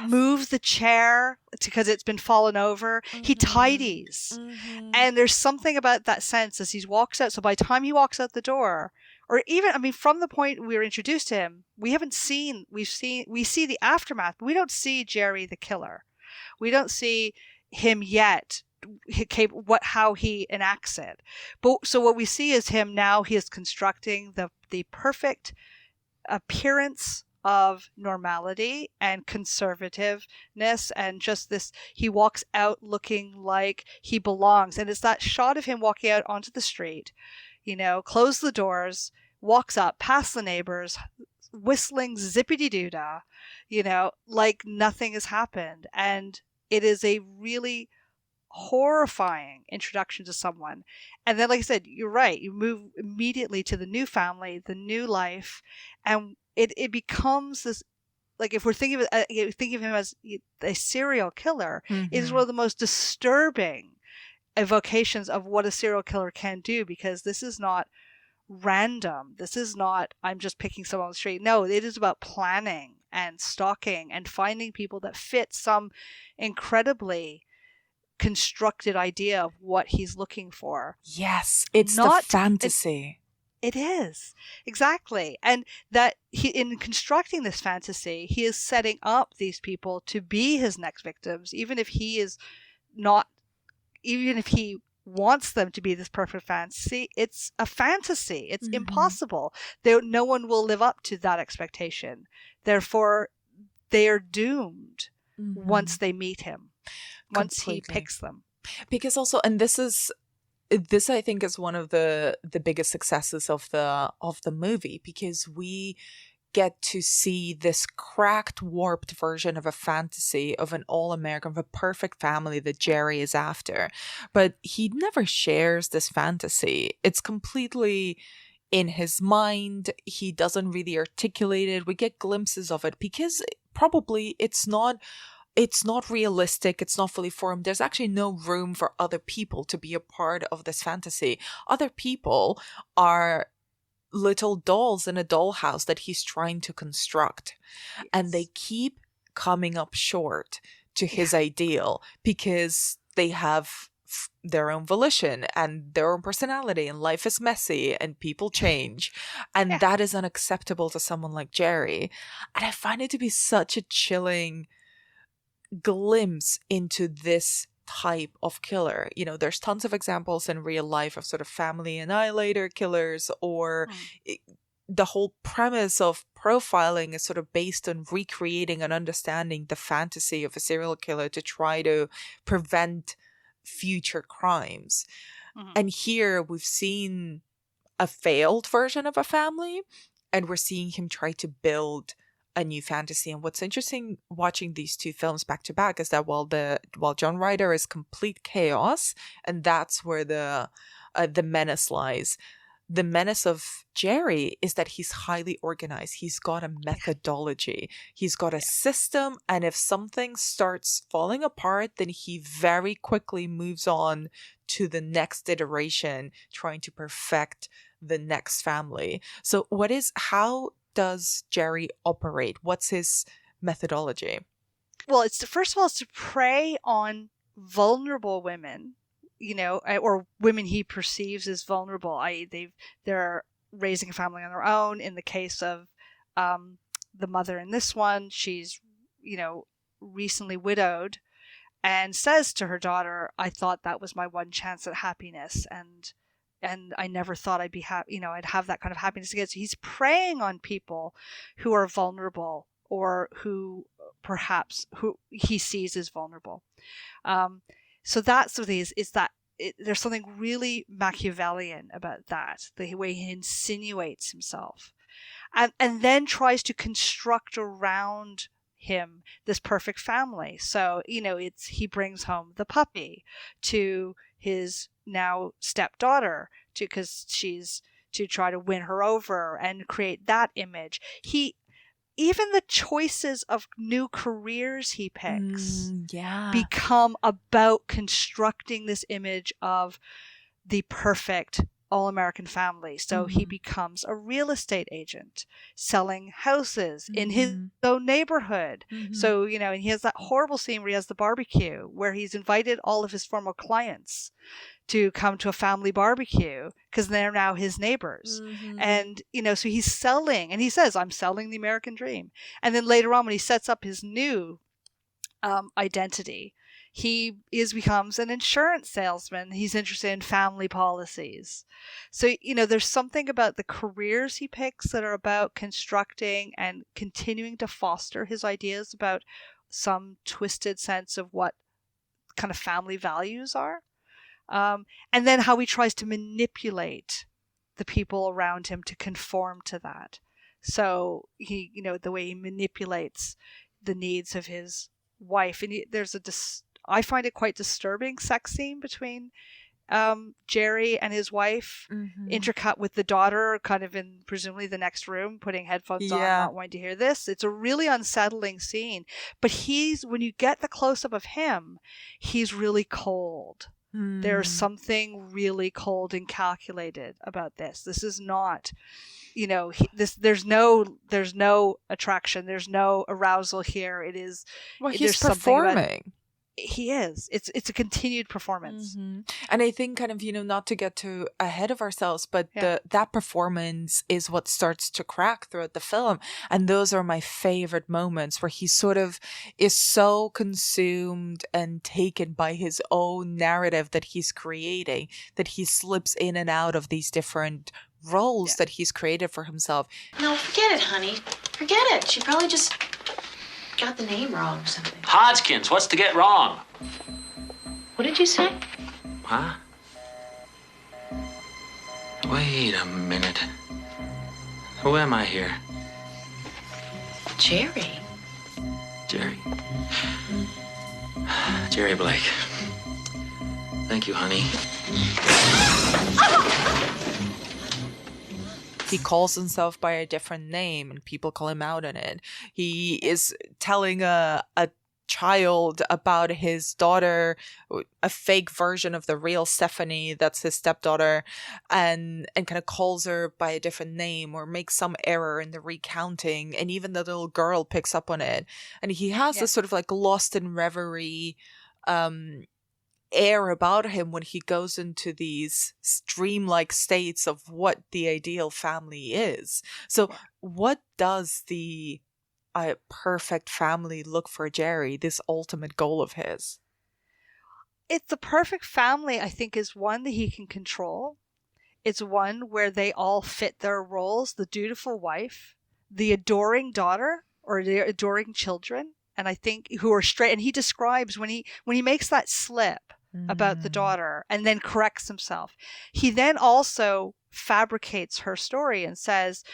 move the chair because it's been fallen over. He tidies. And there's something about that sense as he walks out. So by the time he walks out the door, or even, I mean, from the point we were introduced to him, we see the aftermath, but we don't see Jerry the killer. We don't see him yet, how he enacts it. But so what we see is him now, he is constructing the perfect appearance of normality and conservativeness, and just this, he walks out looking like he belongs. And it's that shot of him walking out onto the street, close the doors, walks up past the neighbors, whistling zippity-doo-dah, like nothing has happened. And it is a really horrifying introduction to someone. And then, like I said, you're right, you move immediately to the new family, the new life, and it becomes this, like, if we're thinking of him as a serial killer, it is one of the most disturbing evocations of what a serial killer can do, because this is not random. This is not, I'm just picking someone on the street. No, it is about planning and stalking and finding people that fit some incredibly constructed idea of what he's looking for. Yes, it's not the fantasy. It is. Exactly. And that in constructing this fantasy, he is setting up these people to be his next victims, even if he wants them to be this perfect fantasy. It's a fantasy. It's impossible. No one will live up to that expectation. Therefore, they are doomed once they meet him, once he picks them. Because also, and this I think is one of the biggest successes of the movie, because we get to see this cracked, warped version of a fantasy of an all-American, of a perfect family that Jerry is after. But he never shares this fantasy. It's completely in his mind. He doesn't really articulate it. We get glimpses of it because probably it's not realistic. It's not fully formed. There's actually no room for other people to be a part of this fantasy. Other people are little dolls in a dollhouse that he's trying to construct. Yes. And they keep coming up short to his ideal because they have their own volition and their own personality, and life is messy and people change. And that is unacceptable to someone like Jerry. And I find it to be such a chilling glimpse into this type of killer. There's tons of examples in real life of sort of family annihilator killers, or the whole premise of profiling is sort of based on recreating and understanding the fantasy of a serial killer to try to prevent future crimes. And here we've seen a failed version of a family, and we're seeing him try to build a new fantasy. And what's interesting watching these two films back to back is that while John Rider is complete chaos, and that's where the menace lies, the menace of Jerry is that he's highly organized. He's got a methodology. He's got a system, and if something starts falling apart, then he very quickly moves on to the next iteration, trying to perfect the next family. So how does Jerry operate? What's his methodology? Well, first of all, it's to prey on vulnerable women, or women he perceives as vulnerable, i.e. they're raising a family on their own. In the case of the mother in this one, she's, recently widowed, and says to her daughter, I thought that was my one chance at happiness, and I never thought I'd be happy, I'd have that kind of happiness again. So he's preying on people who are vulnerable, or who he sees as vulnerable. So that's what it is that there's something really Machiavellian about that, the way he insinuates himself, and then tries to construct around him this perfect family. So, he brings home the puppy to his now stepdaughter because she's to try to win her over and create that image. Even the choices of new careers he picks become about constructing this image of the perfect all-American family. So he becomes a real estate agent selling houses in his own neighborhood. So, and he has that horrible scene where he has the barbecue where he's invited all of his former clients to come to a family barbecue because they're now his neighbors. And, so he's selling, and he says, I'm selling the American dream. And then later on, when he sets up his new identity, he becomes an insurance salesman. He's interested in family policies. So, there's something about the careers he picks that are about constructing and continuing to foster his ideas about some twisted sense of what kind of family values are. And then how he tries to manipulate the people around him to conform to that. So he, the way he manipulates the needs of his wife, and there's I find it quite disturbing sex scene between Jerry and his wife, intercut with the daughter kind of in presumably the next room, putting headphones on, not wanting to hear this. It's a really unsettling scene. But when you get the close-up of him, he's really cold. There's something really cold and calculated about this. This is not, there's no attraction. There's no arousal here. It is. Well, he's performing. He is. It's a continued performance. And I think kind of, not to get too ahead of ourselves, but that performance is what starts to crack throughout the film. And those are my favorite moments where he sort of is so consumed and taken by his own narrative that he's creating, that he slips in and out of these different roles that he's created for himself. No, forget it, honey. Forget it. She probably just got the name wrong or something. Hodgkins, what's to get wrong? What did you say? Huh? Wait a minute. Who am I here? Jerry. Jerry. Jerry Blake. Thank you, honey. He calls himself by a different name and people call him out on it. He is telling a child about his daughter, a fake version of the real Stephanie that's his stepdaughter, and kind of calls her by a different name or makes some error in the recounting. And even the little girl picks up on it. And he has this sort of like lost in reverie air about him when he goes into these dreamlike states of what the ideal family is. So what does the perfect family look for Jerry, this ultimate goal of his? It's the perfect family, I think, is one that he can control. It's one where they all fit their roles, the dutiful wife, the adoring daughter, or the adoring children, and I think who are straight. And he describes when he makes that slip about the daughter and then corrects himself. He then also fabricates her story and says,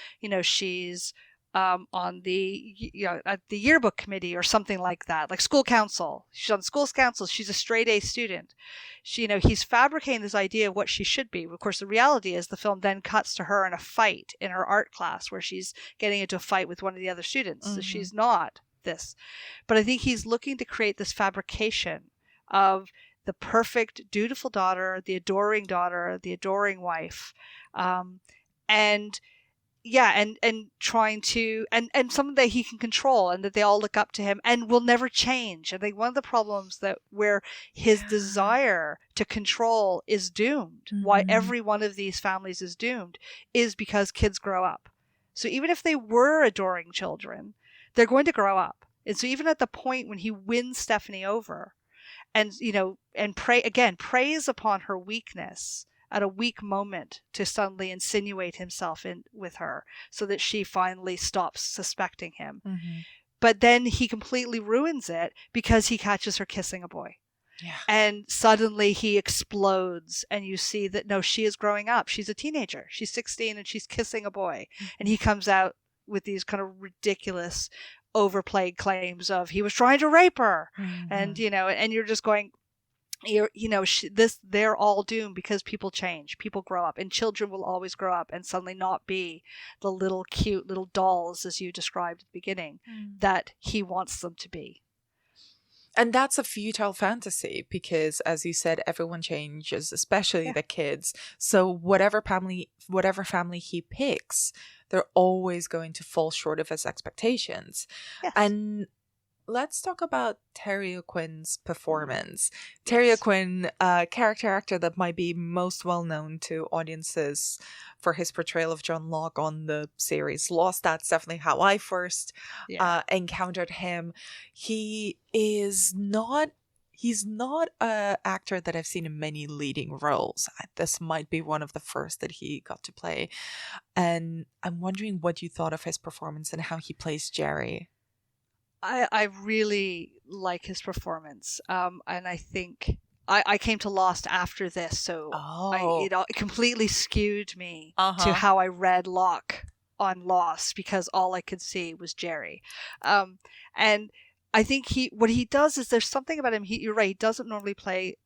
she's on the at the yearbook committee or something like that, like school council. She's on school council. She's a straight A student. He's fabricating this idea of what she should be. Of course, the reality is the film then cuts to her in a fight in her art class where she's getting into a fight with one of the other students. So she's not this. But I think he's looking to create this fabrication of the perfect, dutiful daughter, the adoring wife, and trying to, and something that he can control and that they all look up to him and will never change. I think one of the problems where his desire to control is doomed, why every one of these families is doomed, is because kids grow up. So even if they were adoring children, they're going to grow up. And so even at the point when he wins Stephanie over, and preys upon her weakness at a weak moment to suddenly insinuate himself in with her so that she finally stops suspecting him. But then he completely ruins it because he catches her kissing a boy. And suddenly he explodes and you see that no, she is growing up. She's a teenager. She's 16 and she's kissing a boy. And he comes out with these kind of ridiculous overplayed claims of he was trying to rape her. And and you're just going, they're all doomed because people change, people grow up, and children will always grow up and suddenly not be the little cute little dolls, as you described at the beginning, that he wants them to be. And that's a futile fantasy because, as you said, everyone changes, especially the kids. So whatever family he picks, they're always going to fall short of his expectations. And let's talk about Terry O'Quinn's performance. Terry O'Quinn, a character actor that might be most well known to audiences for his portrayal of John Locke on the series Lost. That's definitely how I first encountered him. He's not an actor that I've seen in many leading roles. This might be one of the first that he got to play. And I'm wondering what you thought of his performance and how he plays Jerry. I really like his performance. And I think I came to Lost after this, so it completely skewed me to how I read Locke on Lost, because all I could see was Jerry. And I think what he does is, there's something about him. You're right. He doesn't normally play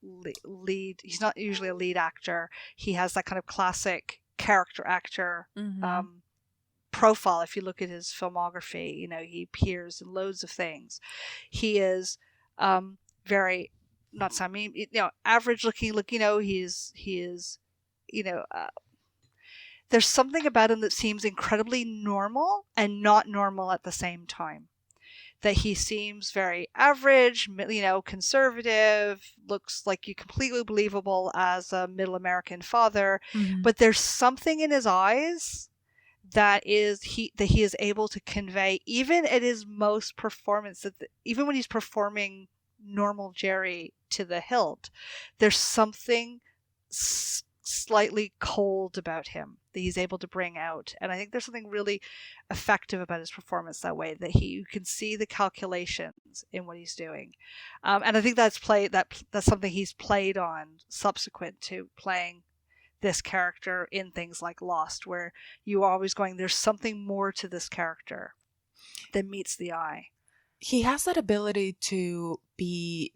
lead. He's not usually a lead actor. He has that kind of classic character actor profile. If you look at his filmography, he appears in loads of things. He is very, not so, I mean, average looking. He is, there's something about him that seems incredibly normal and not normal at the same time. That he seems very average, conservative, looks like you completely believable as a middle American father, but there's something in his eyes that he is able to convey, even at his most performance, even when he's performing normal Jerry to the hilt, there's something slightly cold about him that he's able to bring out. And I think there's something really effective about his performance that way, that you can see the calculations in what he's doing. And I think that's something he's played on subsequent to playing this character in things like Lost, where you are always going, there's something more to this character than meets the eye. He has that ability to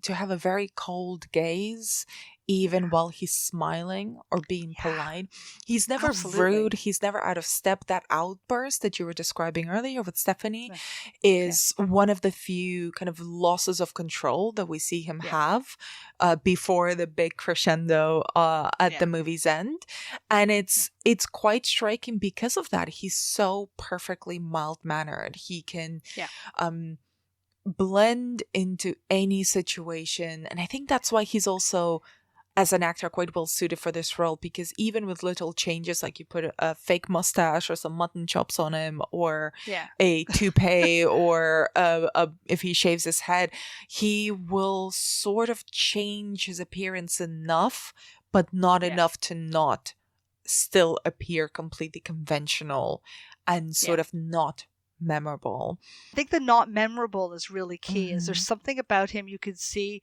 have a very cold gaze, even while he's smiling or being polite. He's never rude. He's never out of step. That outburst that you were describing earlier with Stephanie is one of the few kind of losses of control that we see him have before the big crescendo at the movie's end. And it's quite striking because of that. He's so perfectly mild-mannered. He can blend into any situation. And I think that's why he's also, as an actor, quite well suited for this role, because even with little changes, like you put a fake mustache or some mutton chops on him, or a toupee, or if he shaves his head, he will sort of change his appearance enough, but not enough to not still appear completely conventional and sort of not memorable. I think the not memorable is really key. Is there's something about him you could see,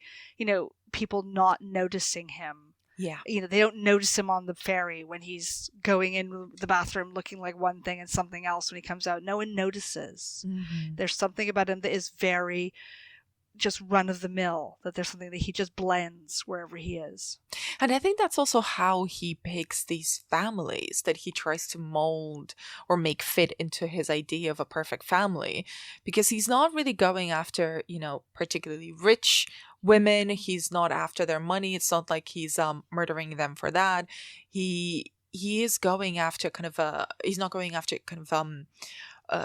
people not noticing him. Yeah. They don't notice him on the ferry when he's going in the bathroom looking like one thing and something else when he comes out. No one notices. There's something about him that is very just run of the mill, that there's something that he just blends wherever he is. And I think that's also how he picks these families that he tries to mold or make fit into his idea of a perfect family, because he's not really going after, particularly rich women. He's not after their money. It's not like he's murdering them for that. He is going after he's not going after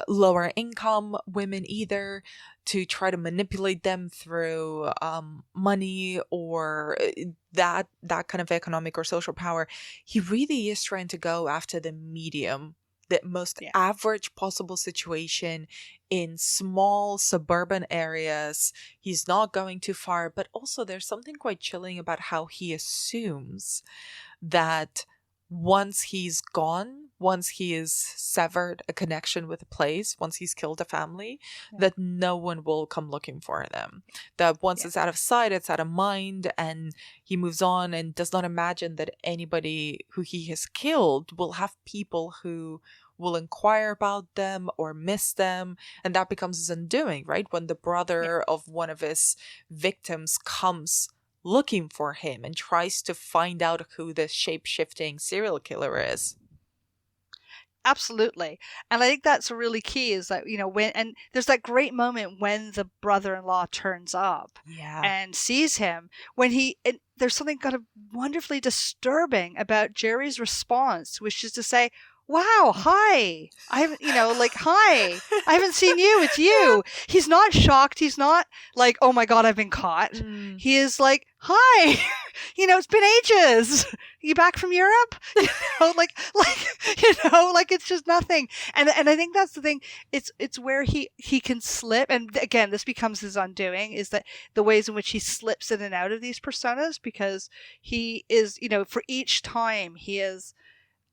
lower income women either, to try to manipulate them through money or that kind of economic or social power. He really is trying to go after the medium, the most average possible situation in small suburban areas. He's not going too far, but also there's something quite chilling about how he assumes that once he's gone, once he is severed a connection with a place, once he's killed a family, that no one will come looking for them. That once it's out of sight, it's out of mind, and he moves on and does not imagine that anybody who he has killed will have people who will inquire about them or miss them. And that becomes his undoing, right? When the brother of one of his victims comes looking for him and tries to find out who this shape-shifting serial killer is. Absolutely. And I think that's really key, is that, and there's that great moment when the brother-in-law turns up and sees him, and there's something kind of wonderfully disturbing about Jerry's response, which is to say, wow, hi. I haven't, hi. I haven't seen you. It's you. He's not shocked. He's not like, oh my God, I've been caught. He is like, hi. It's been ages. You back from Europe? It's just nothing. And I think that's the thing. It's where he can slip. And again, this becomes his undoing, is that the ways in which he slips in and out of these personas, because he is, for each time he is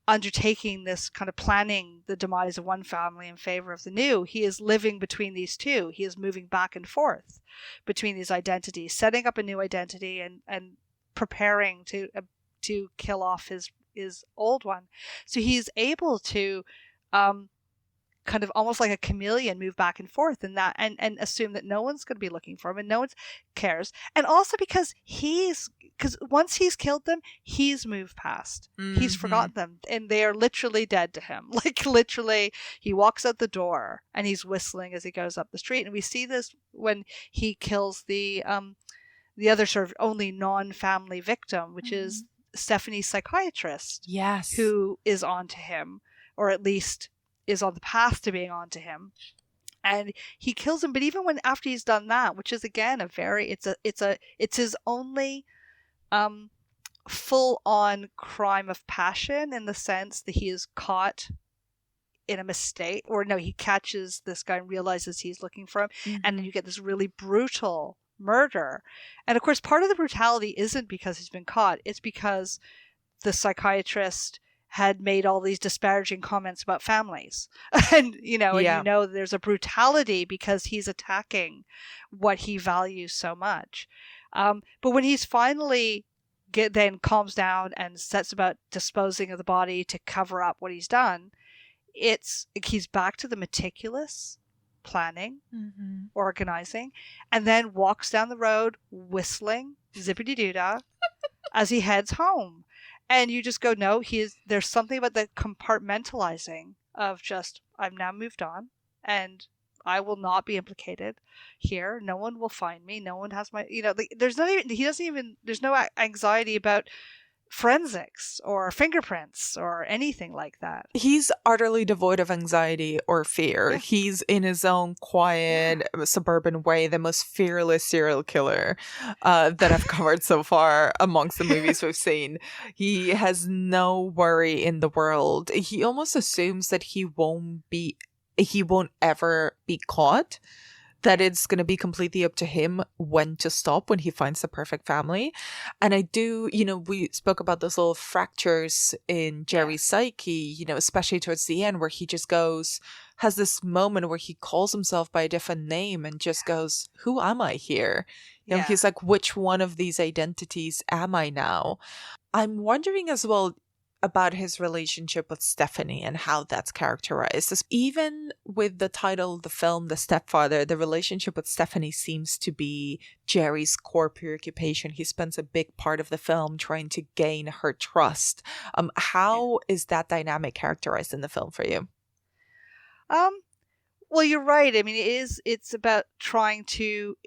undertaking this kind of planning the demise of one family in favor of the new, he is living between these two. He is moving back and forth between these identities, setting up a new identity and preparing to kill off his old one. So he's able to kind of almost like a chameleon move back and forth and assume that no one's going to be looking for him and no one cares. And also because once he's killed them, he's moved past. Mm-hmm. He's forgotten them and they are literally dead to him. Like literally he walks out the door and he's whistling as he goes up the street. And we see this when he kills the other sort of only non-family victim, which is Stephanie's psychiatrist. Yes. Who is onto him, or at least is on the path to being onto him, and he kills him. But even after he's done that, which is again it's his only full on crime of passion, in the sense that he is caught in a mistake, or no, he catches this guy and realizes he's looking for him, and then you get this really brutal murder. And of course, part of the brutality isn't because he's been caught; it's because the psychiatrist had made all these disparaging comments about families. And, there's a brutality because he's attacking what he values so much. But when he's finally then calms down and sets about disposing of the body to cover up what he's done, he's back to the meticulous planning, organizing, and then walks down the road whistling zippity-doo-dah as he heads home. And you just go, no, there's something about the compartmentalizing of just, I've now moved on and I will not be implicated here. No one will find me. No one has there's no anxiety about forensics or fingerprints or anything like that. He's utterly devoid of anxiety or fear. Yeah. He's in his own quiet suburban way the most fearless serial killer that I've covered so far amongst the movies we've seen. He has no worry in the world. He almost assumes that he won't ever be caught, that it's going to be completely up to him when to stop when he finds the perfect family. And I do, we spoke about those little fractures in Jerry's psyche, especially towards the end, where he just has this moment where he calls himself by a different name and just goes, who am I here? He's like, which one of these identities am I now? I'm wondering as well about his relationship with Stephanie and how that's characterized. Even with the title of the film, The Stepfather, the relationship with Stephanie seems to be Jerry's core preoccupation. He spends a big part of the film trying to gain her trust. How is that dynamic characterized in the film for you? Well, you're right. I mean, it's about trying to,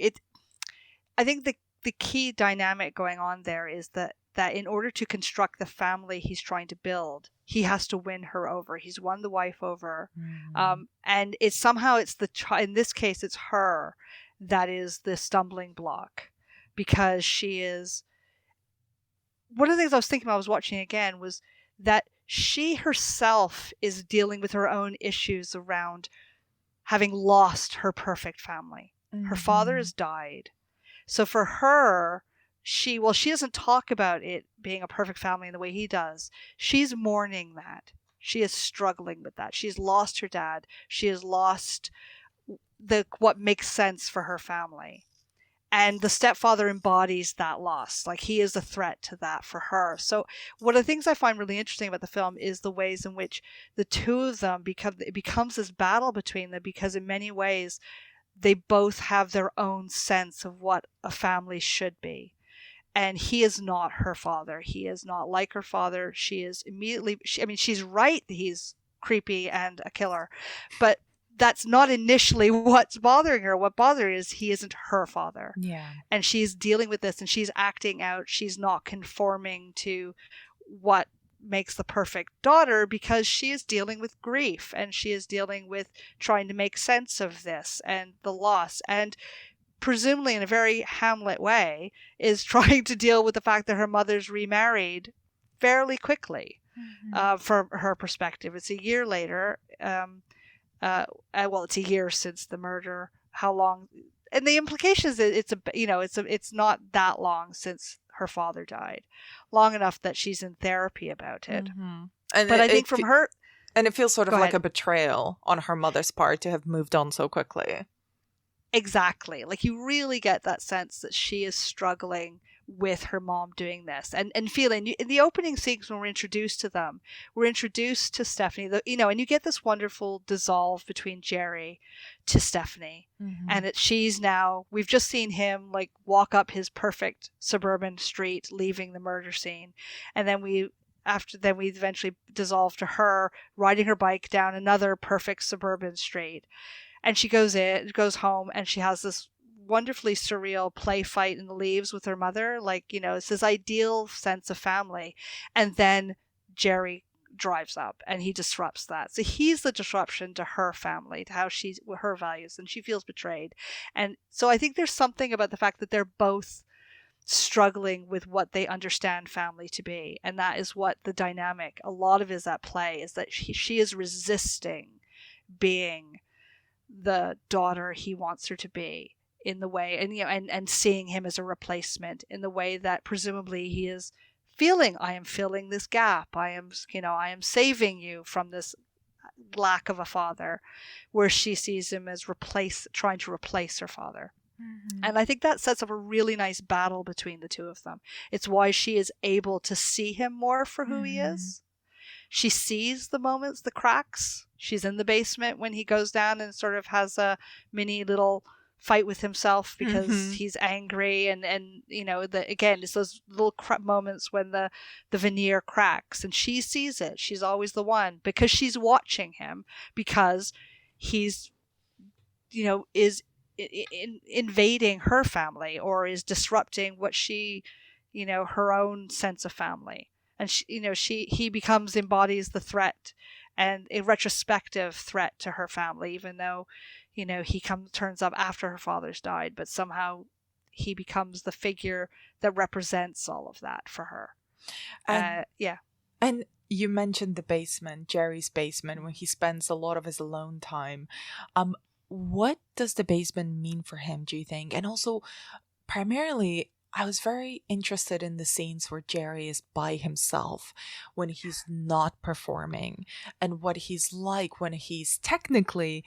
I think the key dynamic going on there is that in order to construct the family he's trying to build, he has to win her over. He's won the wife over. And in this case, it's her that is the stumbling block, because she is, one of the things I was thinking about, I was watching again, was that she herself is dealing with her own issues around having lost her perfect family. Her father has died. So for her, she doesn't talk about it being a perfect family in the way he does. She's mourning that. She is struggling with that. She's lost her dad. She has lost what makes sense for her family. And the stepfather embodies that loss. Like, he is a threat to that for her. So one of the things I find really interesting about the film is the ways in which the two of them it becomes this battle between them, because in many ways they both have their own sense of what a family should be. And he is not her father. He is not like her father. She is she's right that he's creepy and a killer, but that's not initially what's bothering her. What bothers her is he isn't her father. Yeah. And she's dealing with this, and she's acting out. She's not conforming to what makes the perfect daughter, because she is dealing with grief, and she is dealing with trying to make sense of this and the loss, and presumably in a very Hamlet way is trying to deal with the fact that her mother's remarried fairly quickly. From her perspective. It's a year later. It's a year since the murder. How long? And the implication is that it's not that long since her father died. Long enough that she's in therapy about it. But I think from her, and it feels sort of like a betrayal on her mother's part to have moved on so quickly. Exactly. Like, you really get that sense that she is struggling with her mom doing this, and feeling in the opening scenes when we're introduced to them, we're introduced to Stephanie, and you get this wonderful dissolve between Jerry to Stephanie, and she's now, we've just seen him like walk up his perfect suburban street, leaving the murder scene, and then we eventually dissolve to her riding her bike down another perfect suburban street, and she goes home, and she has this wonderfully surreal play fight in the leaves with her mother, it's this ideal sense of family, and then Jerry drives up and he disrupts that. So he's the disruption to her family, to how her values, and she feels betrayed. And so I think there's something about the fact that they're both struggling with what they understand family to be, and that is what the dynamic, a lot of it is at play, is that she is resisting being the daughter he wants her to be, in the way, and seeing him as a replacement, in the way that presumably he is feeling, I am filling this gap, I am saving you from this lack of a father, where she sees him as trying to replace her father. And I think that sets up a really nice battle between the two of them. It's why she is able to see him more for who he is. She sees the moments, the cracks. She's in the basement when he goes down and sort of has a mini little fight with himself because he's angry, and again, it's those little moments when the veneer cracks, and she sees it. She's always the one, because she's watching him, because he's is invading her family, or is disrupting what she her own sense of family, and he embodies the threat, and a retrospective threat to her family, even though he turns up after her father's died, but somehow he becomes the figure that represents all of that for her. And you mentioned the basement, Jerry's basement, when he spends a lot of his alone time. What does the basement mean for him, do you think? And also, primarily, I was very interested in the scenes where Jerry is by himself, when he's not performing, and what he's like when he's technically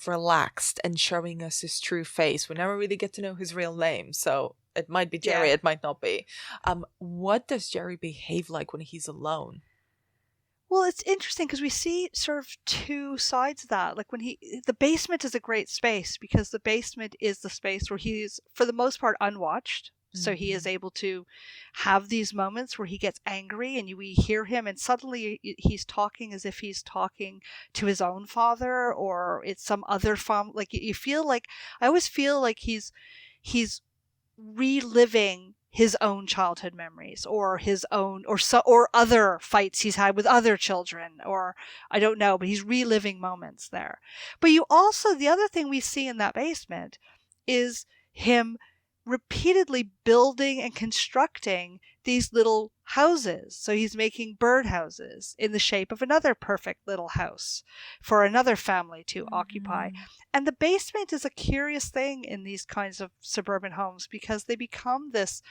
relaxed and showing us his true face. We never really get to know his real name, so it might be Jerry, it might not be. What does Jerry behave like when he's alone? Well, it's interesting because we see sort of two sides of that. Like the basement is a great space, because the basement is the space where he's, for the most part, unwatched. So he is able to have these moments where he gets angry, and we hear him, and suddenly he's talking as if he's talking to his own father, or it's some other like you feel like, I always feel like he's reliving his own childhood memories, or his own, or other fights he's had with other children, or I don't know, but he's reliving moments there. But you also, the other thing we see in that basement is him repeatedly building and constructing these little houses. So he's making bird houses in the shape of another perfect little house for another family to occupy. And the basement is a curious thing in these kinds of suburban homes, because they become this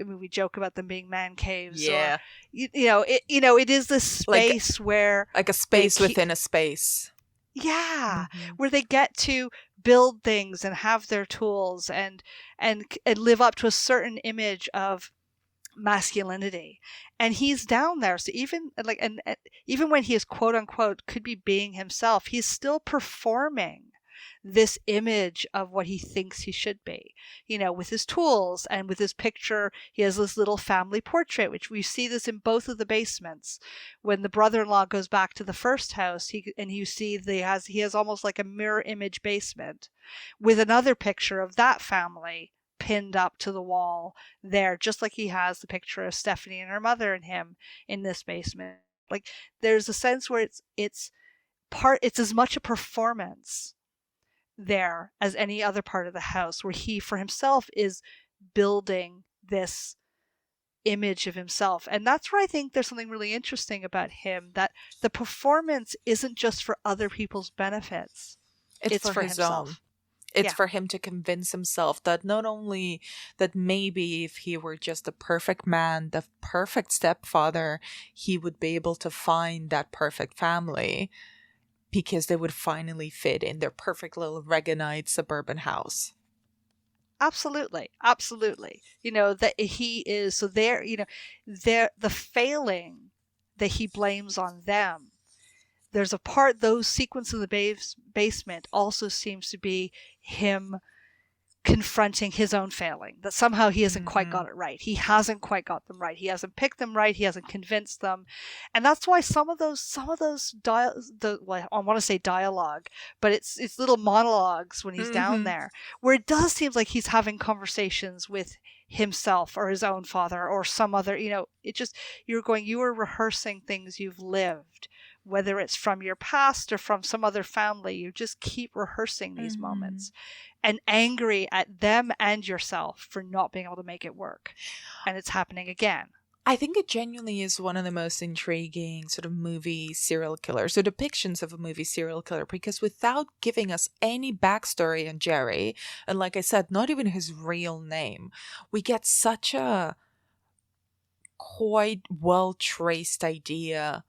we joke about them being man caves. Yeah. Or, it is this space where, like a space within a space. Yeah, where they get to build things and have their tools and live up to a certain image of masculinity. And he's down there, so even even when he is quote unquote could be being himself, he's still performing this image of what he thinks he should be, with his tools and with his picture. He has this little family portrait, which we see this in both of the basements. When the brother-in-law goes back to the first house, you see he has almost like a mirror image basement with another picture of that family pinned up to the wall there, just like he has the picture of Stephanie and her mother and him in this basement. Like, there's a sense where it's as much a performance there as any other part of the house, where he for himself is building this image of himself. And that's where I think there's something really interesting about him, that the performance isn't just for other people's benefits, it's for himself. It's for him to convince himself that not only that maybe if he were just the perfect man, the perfect stepfather, he would be able to find that perfect family, because they would finally fit in their perfect little Reaganite suburban house. Absolutely. That he is, so they're, the failing that he blames on them. There's a part, those sequence in the basement also seems to be him confronting his own failing, that somehow he hasn't quite got it right. He hasn't quite got them right. He hasn't picked them right. He hasn't convinced them. And that's why some of those I want to say dialogue, but it's little monologues when he's down there, where it does seem like he's having conversations with himself or his own father or some other, it just, you are rehearsing things you've lived, whether it's from your past or from some other family. You just keep rehearsing these moments and angry at them and yourself for not being able to make it work. And it's happening again. I think it genuinely is one of the most intriguing sort of movie serial killers, or depictions of a movie serial killer, because without giving us any backstory on Jerry, and like I said, not even his real name, we get such a quite well-traced idea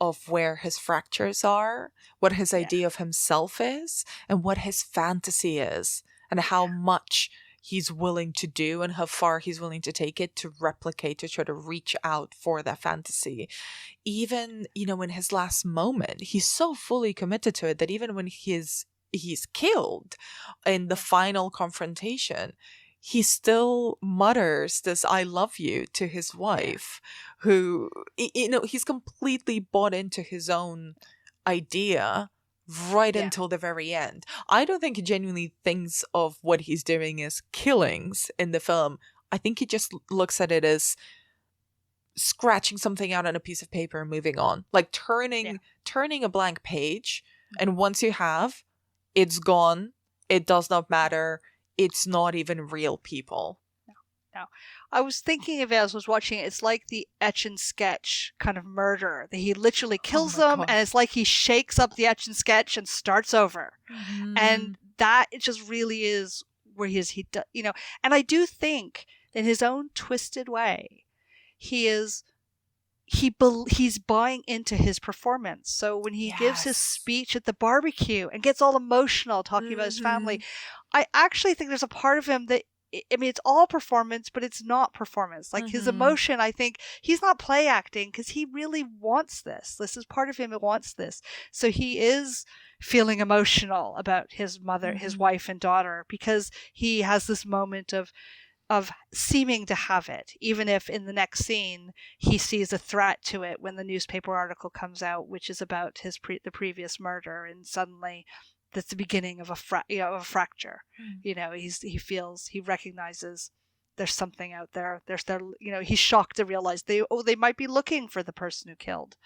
of where his fractures are, what his idea of himself is, and what his fantasy is, and how much he's willing to do and how far he's willing to take it to replicate, to try to reach out for that fantasy. Even, in his last moment, he's so fully committed to it that even when he's killed in the final confrontation, he still mutters this "I love you" to his wife, who, he's completely bought into his own idea right until the very end. I don't think he genuinely thinks of what he's doing as killings in the film. I think he just looks at it as scratching something out on a piece of paper and moving on. Like turning a blank page, and once you have, it's gone. It does not matter. It's not even real people. No. I was thinking of it as I was watching it. It's like the etch and sketch kind of murder. That he literally kills them, and it's like he shakes up the etch and sketch and starts over. And that it just really is where he and I do think in his own twisted way, he's buying into his performance. So when he gives his speech at the barbecue and gets all emotional talking about his family, I actually think there's a part of him that, it's all performance, but it's not performance. Like his emotion, I think he's not play acting because he really wants this. This is part of him that wants this. So he is feeling emotional about his mother, his wife and daughter, because he has this moment of seeming to have it, even if in the next scene he sees a threat to it when the newspaper article comes out, which is about the previous murder, and suddenly that's the beginning of a fracture. He recognizes there's something out there. He's shocked to realize they might be looking for the person who killed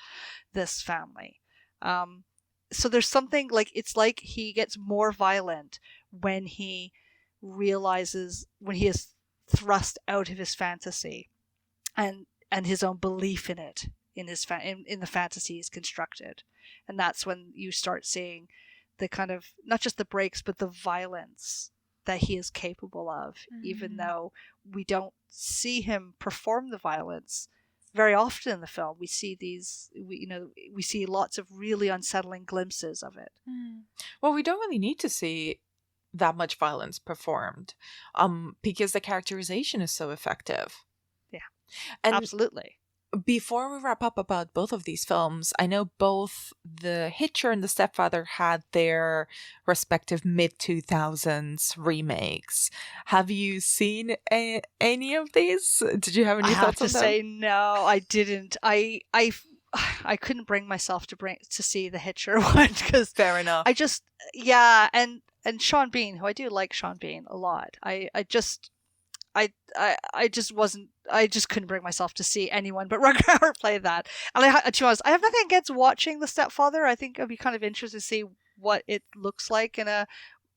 this family. So there's something like, it's like he gets more violent when he realizes, when he is thrust out of his fantasy and his own belief in it, in the fantasy he's constructed. And that's when you start seeing the kind of, not just the breaks, but the violence that he is capable of, even though we don't see him perform the violence very often in the film. We see we see lots of really unsettling glimpses of it. Well, we don't really need to see that much violence performed, because the characterization is so effective. Yeah, and absolutely. Before we wrap up about both of these films, I know both the Hitcher and the Stepfather had their respective mid-2000s remakes. Have you seen any of these? Did you have any thoughts on them? I have to say no, I didn't. I couldn't bring myself to see the Hitcher one, because fair enough. And Sean Bean, who I do like Sean Bean a lot. I just couldn't bring myself to see anyone but Rutger Hauer play that. And to be honest, I have nothing against watching The Stepfather. I think I'd be kind of interested to see what it looks like in a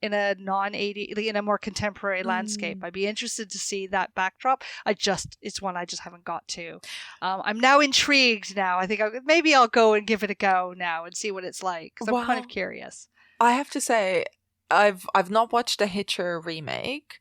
non-80, in a more contemporary landscape. I'd be interested to see that backdrop. It's one I just haven't got to. I'm now intrigued now. I think maybe I'll go and give it a go now and see what it's like, because I'm kind of curious. I have to say, I've not watched the Hitcher remake.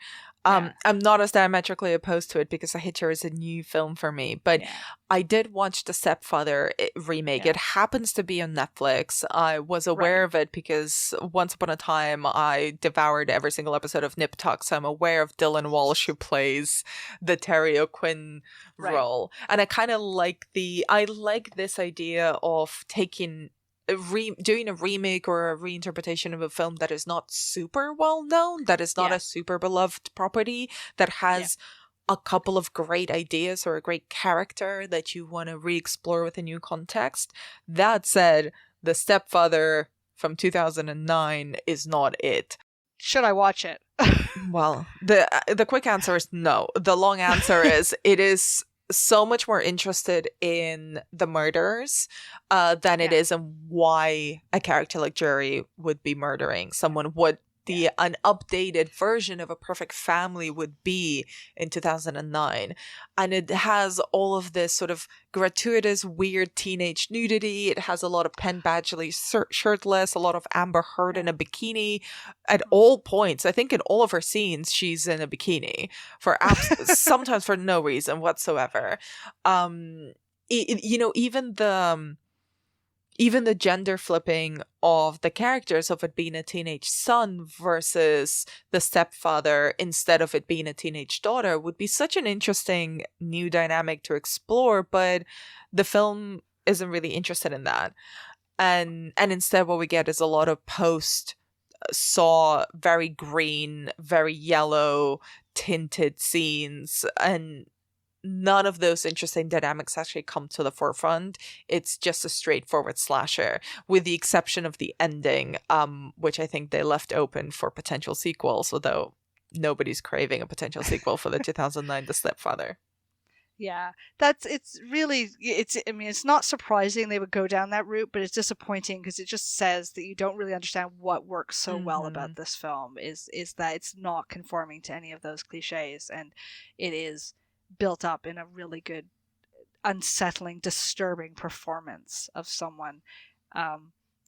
I'm not as diametrically opposed to it because Hitcher is a new film for me, but I did watch the Stepfather remake. It happens to be on Netflix. I was aware of it because once upon a time I devoured every single episode of Nip Tuck, so I'm aware of Dylan Walsh, who plays the Terry O'Quinn role. And I kind of like this idea of taking doing a remake or a reinterpretation of a film that is not super well known, that is not a super beloved property, that has a couple of great ideas or a great character that you want to re-explore with a new context. That said, The Stepfather from 2009 is not it. Should I watch it? Well, the quick answer is no. The long answer is it is so much more interested in the murders than it is in why a character like Jerry would be murdering someone, what an updated version of A Perfect Family would be in 2009. And it has all of this sort of gratuitous, weird teenage nudity. It has a lot of Penn Badgley shirtless, a lot of Amber Heard in a bikini at all points. I think in all of her scenes, she's in a bikini for sometimes for no reason whatsoever. Even the gender flipping of the characters, of it being a teenage son versus the stepfather instead of it being a teenage daughter, would be such an interesting new dynamic to explore, but the film isn't really interested in that. And instead what we get is a lot of post-Saw, very green, very yellow tinted scenes, and none of those interesting dynamics actually come to the forefront. It's just a straightforward slasher, with the exception of the ending, which I think they left open for potential sequels, although nobody's craving a potential sequel for the 2009 The Stepfather. Yeah, it's not surprising they would go down that route, but it's disappointing because it just says that you don't really understand what works so well about this film is that it's not conforming to any of those cliches, and it is built up in a really good, unsettling, disturbing performance of someone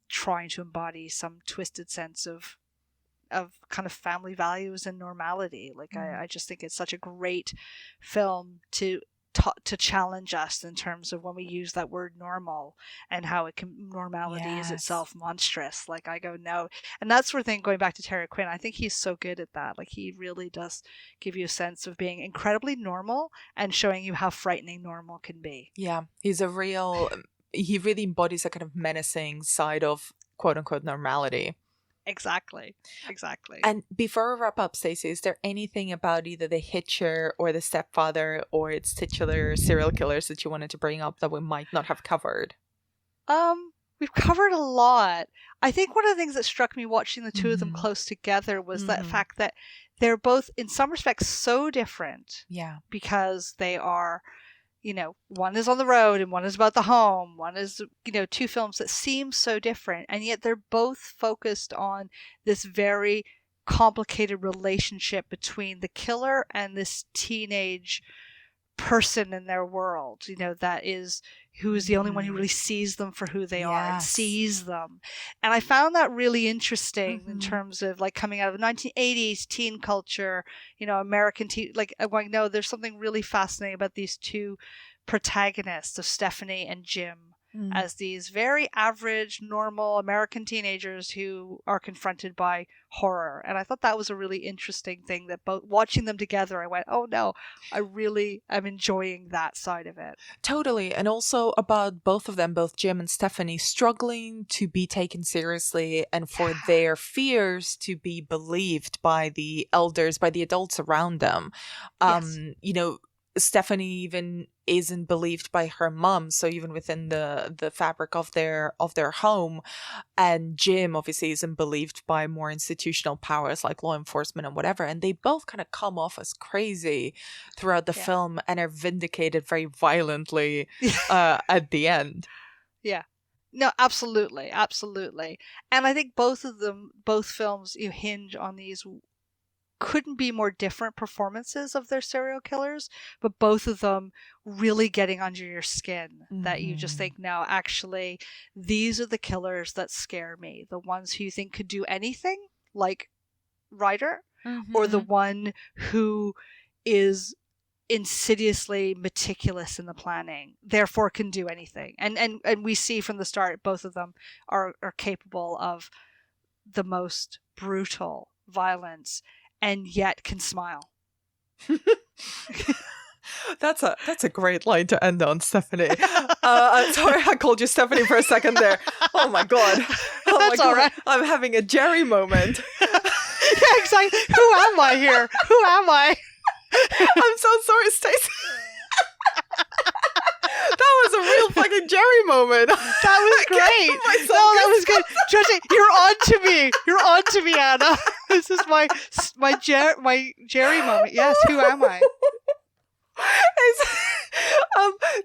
trying to embody some twisted sense of kind of family values and normality. Like I just think it's such a great film to challenge us in terms of when we use that word normal and how normality is itself monstrous. Like I go, no. And that's the thing, going back to Terry Quinn, I think he's so good at that. Like he really does give you a sense of being incredibly normal and showing you how frightening normal can be. Yeah, he really embodies a kind of menacing side of quote unquote normality. Exactly. And before we wrap up, Stacey, is there anything about either the Hitcher or the Stepfather or its titular serial killers that you wanted to bring up that we might not have covered? We've covered a lot. I think one of the things that struck me watching the two of them close together was that fact that they're both, in some respects, so different. Yeah. Because they are, one is on the road and one is about the home. One is, two films that seem so different. And yet they're both focused on this very complicated relationship between the killer and this teenage person in their world, who is the only one who really sees them for who they are and sees them. And I found that really interesting in terms of like coming out of the 1980s teen culture, American teen, like I'm going, no, there's something really fascinating about these two protagonists of Stephanie and Jim as these very average, normal American teenagers who are confronted by horror. And I thought that was a really interesting thing, that both watching them together, I went, oh no, I really am enjoying that side of it. Totally. And also about both of them, both Jim and Stephanie, struggling to be taken seriously and for their fears to be believed by the elders, by the adults around them. Stephanie even isn't believed by her mom, so even within the fabric of their home, and Jim obviously isn't believed by more institutional powers like law enforcement and whatever, and they both kind of come off as crazy throughout the film and are vindicated very violently at the end. Yeah. No, absolutely. And I think both films hinge on these couldn't be more different performances of their serial killers, but both of them really getting under your skin, that you just think, no, actually, these are the killers that scare me. The ones who you think could do anything, like Ryder, or the one who is insidiously meticulous in the planning, therefore can do anything. And we see from the start both of them are capable of the most brutal violence and yet can smile. That's a great line to end on, Stephanie. I'm sorry I called you Stephanie for a second there. Oh my god. Oh That's my god. all right. I'm having a Jerry moment. Yeah, exactly. Who am I here? Who am I? I'm so sorry, Stacey. That was a real fucking Jerry moment. That was great. No, that was good. Judging, you're on to me. You're on to me, Anna. This is my Jerry moment. Yes, who am I?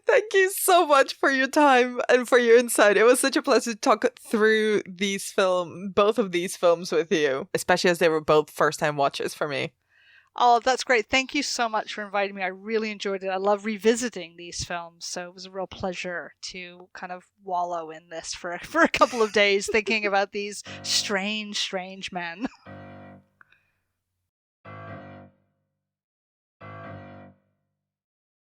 Thank you so much for your time and for your insight. It was such a pleasure to talk through both of these films with you, especially as they were both first-time watches for me. Oh, that's great. Thank you so much for inviting me. I really enjoyed it. I love revisiting these films, so it was a real pleasure to kind of wallow in this for a couple of days thinking about these strange men.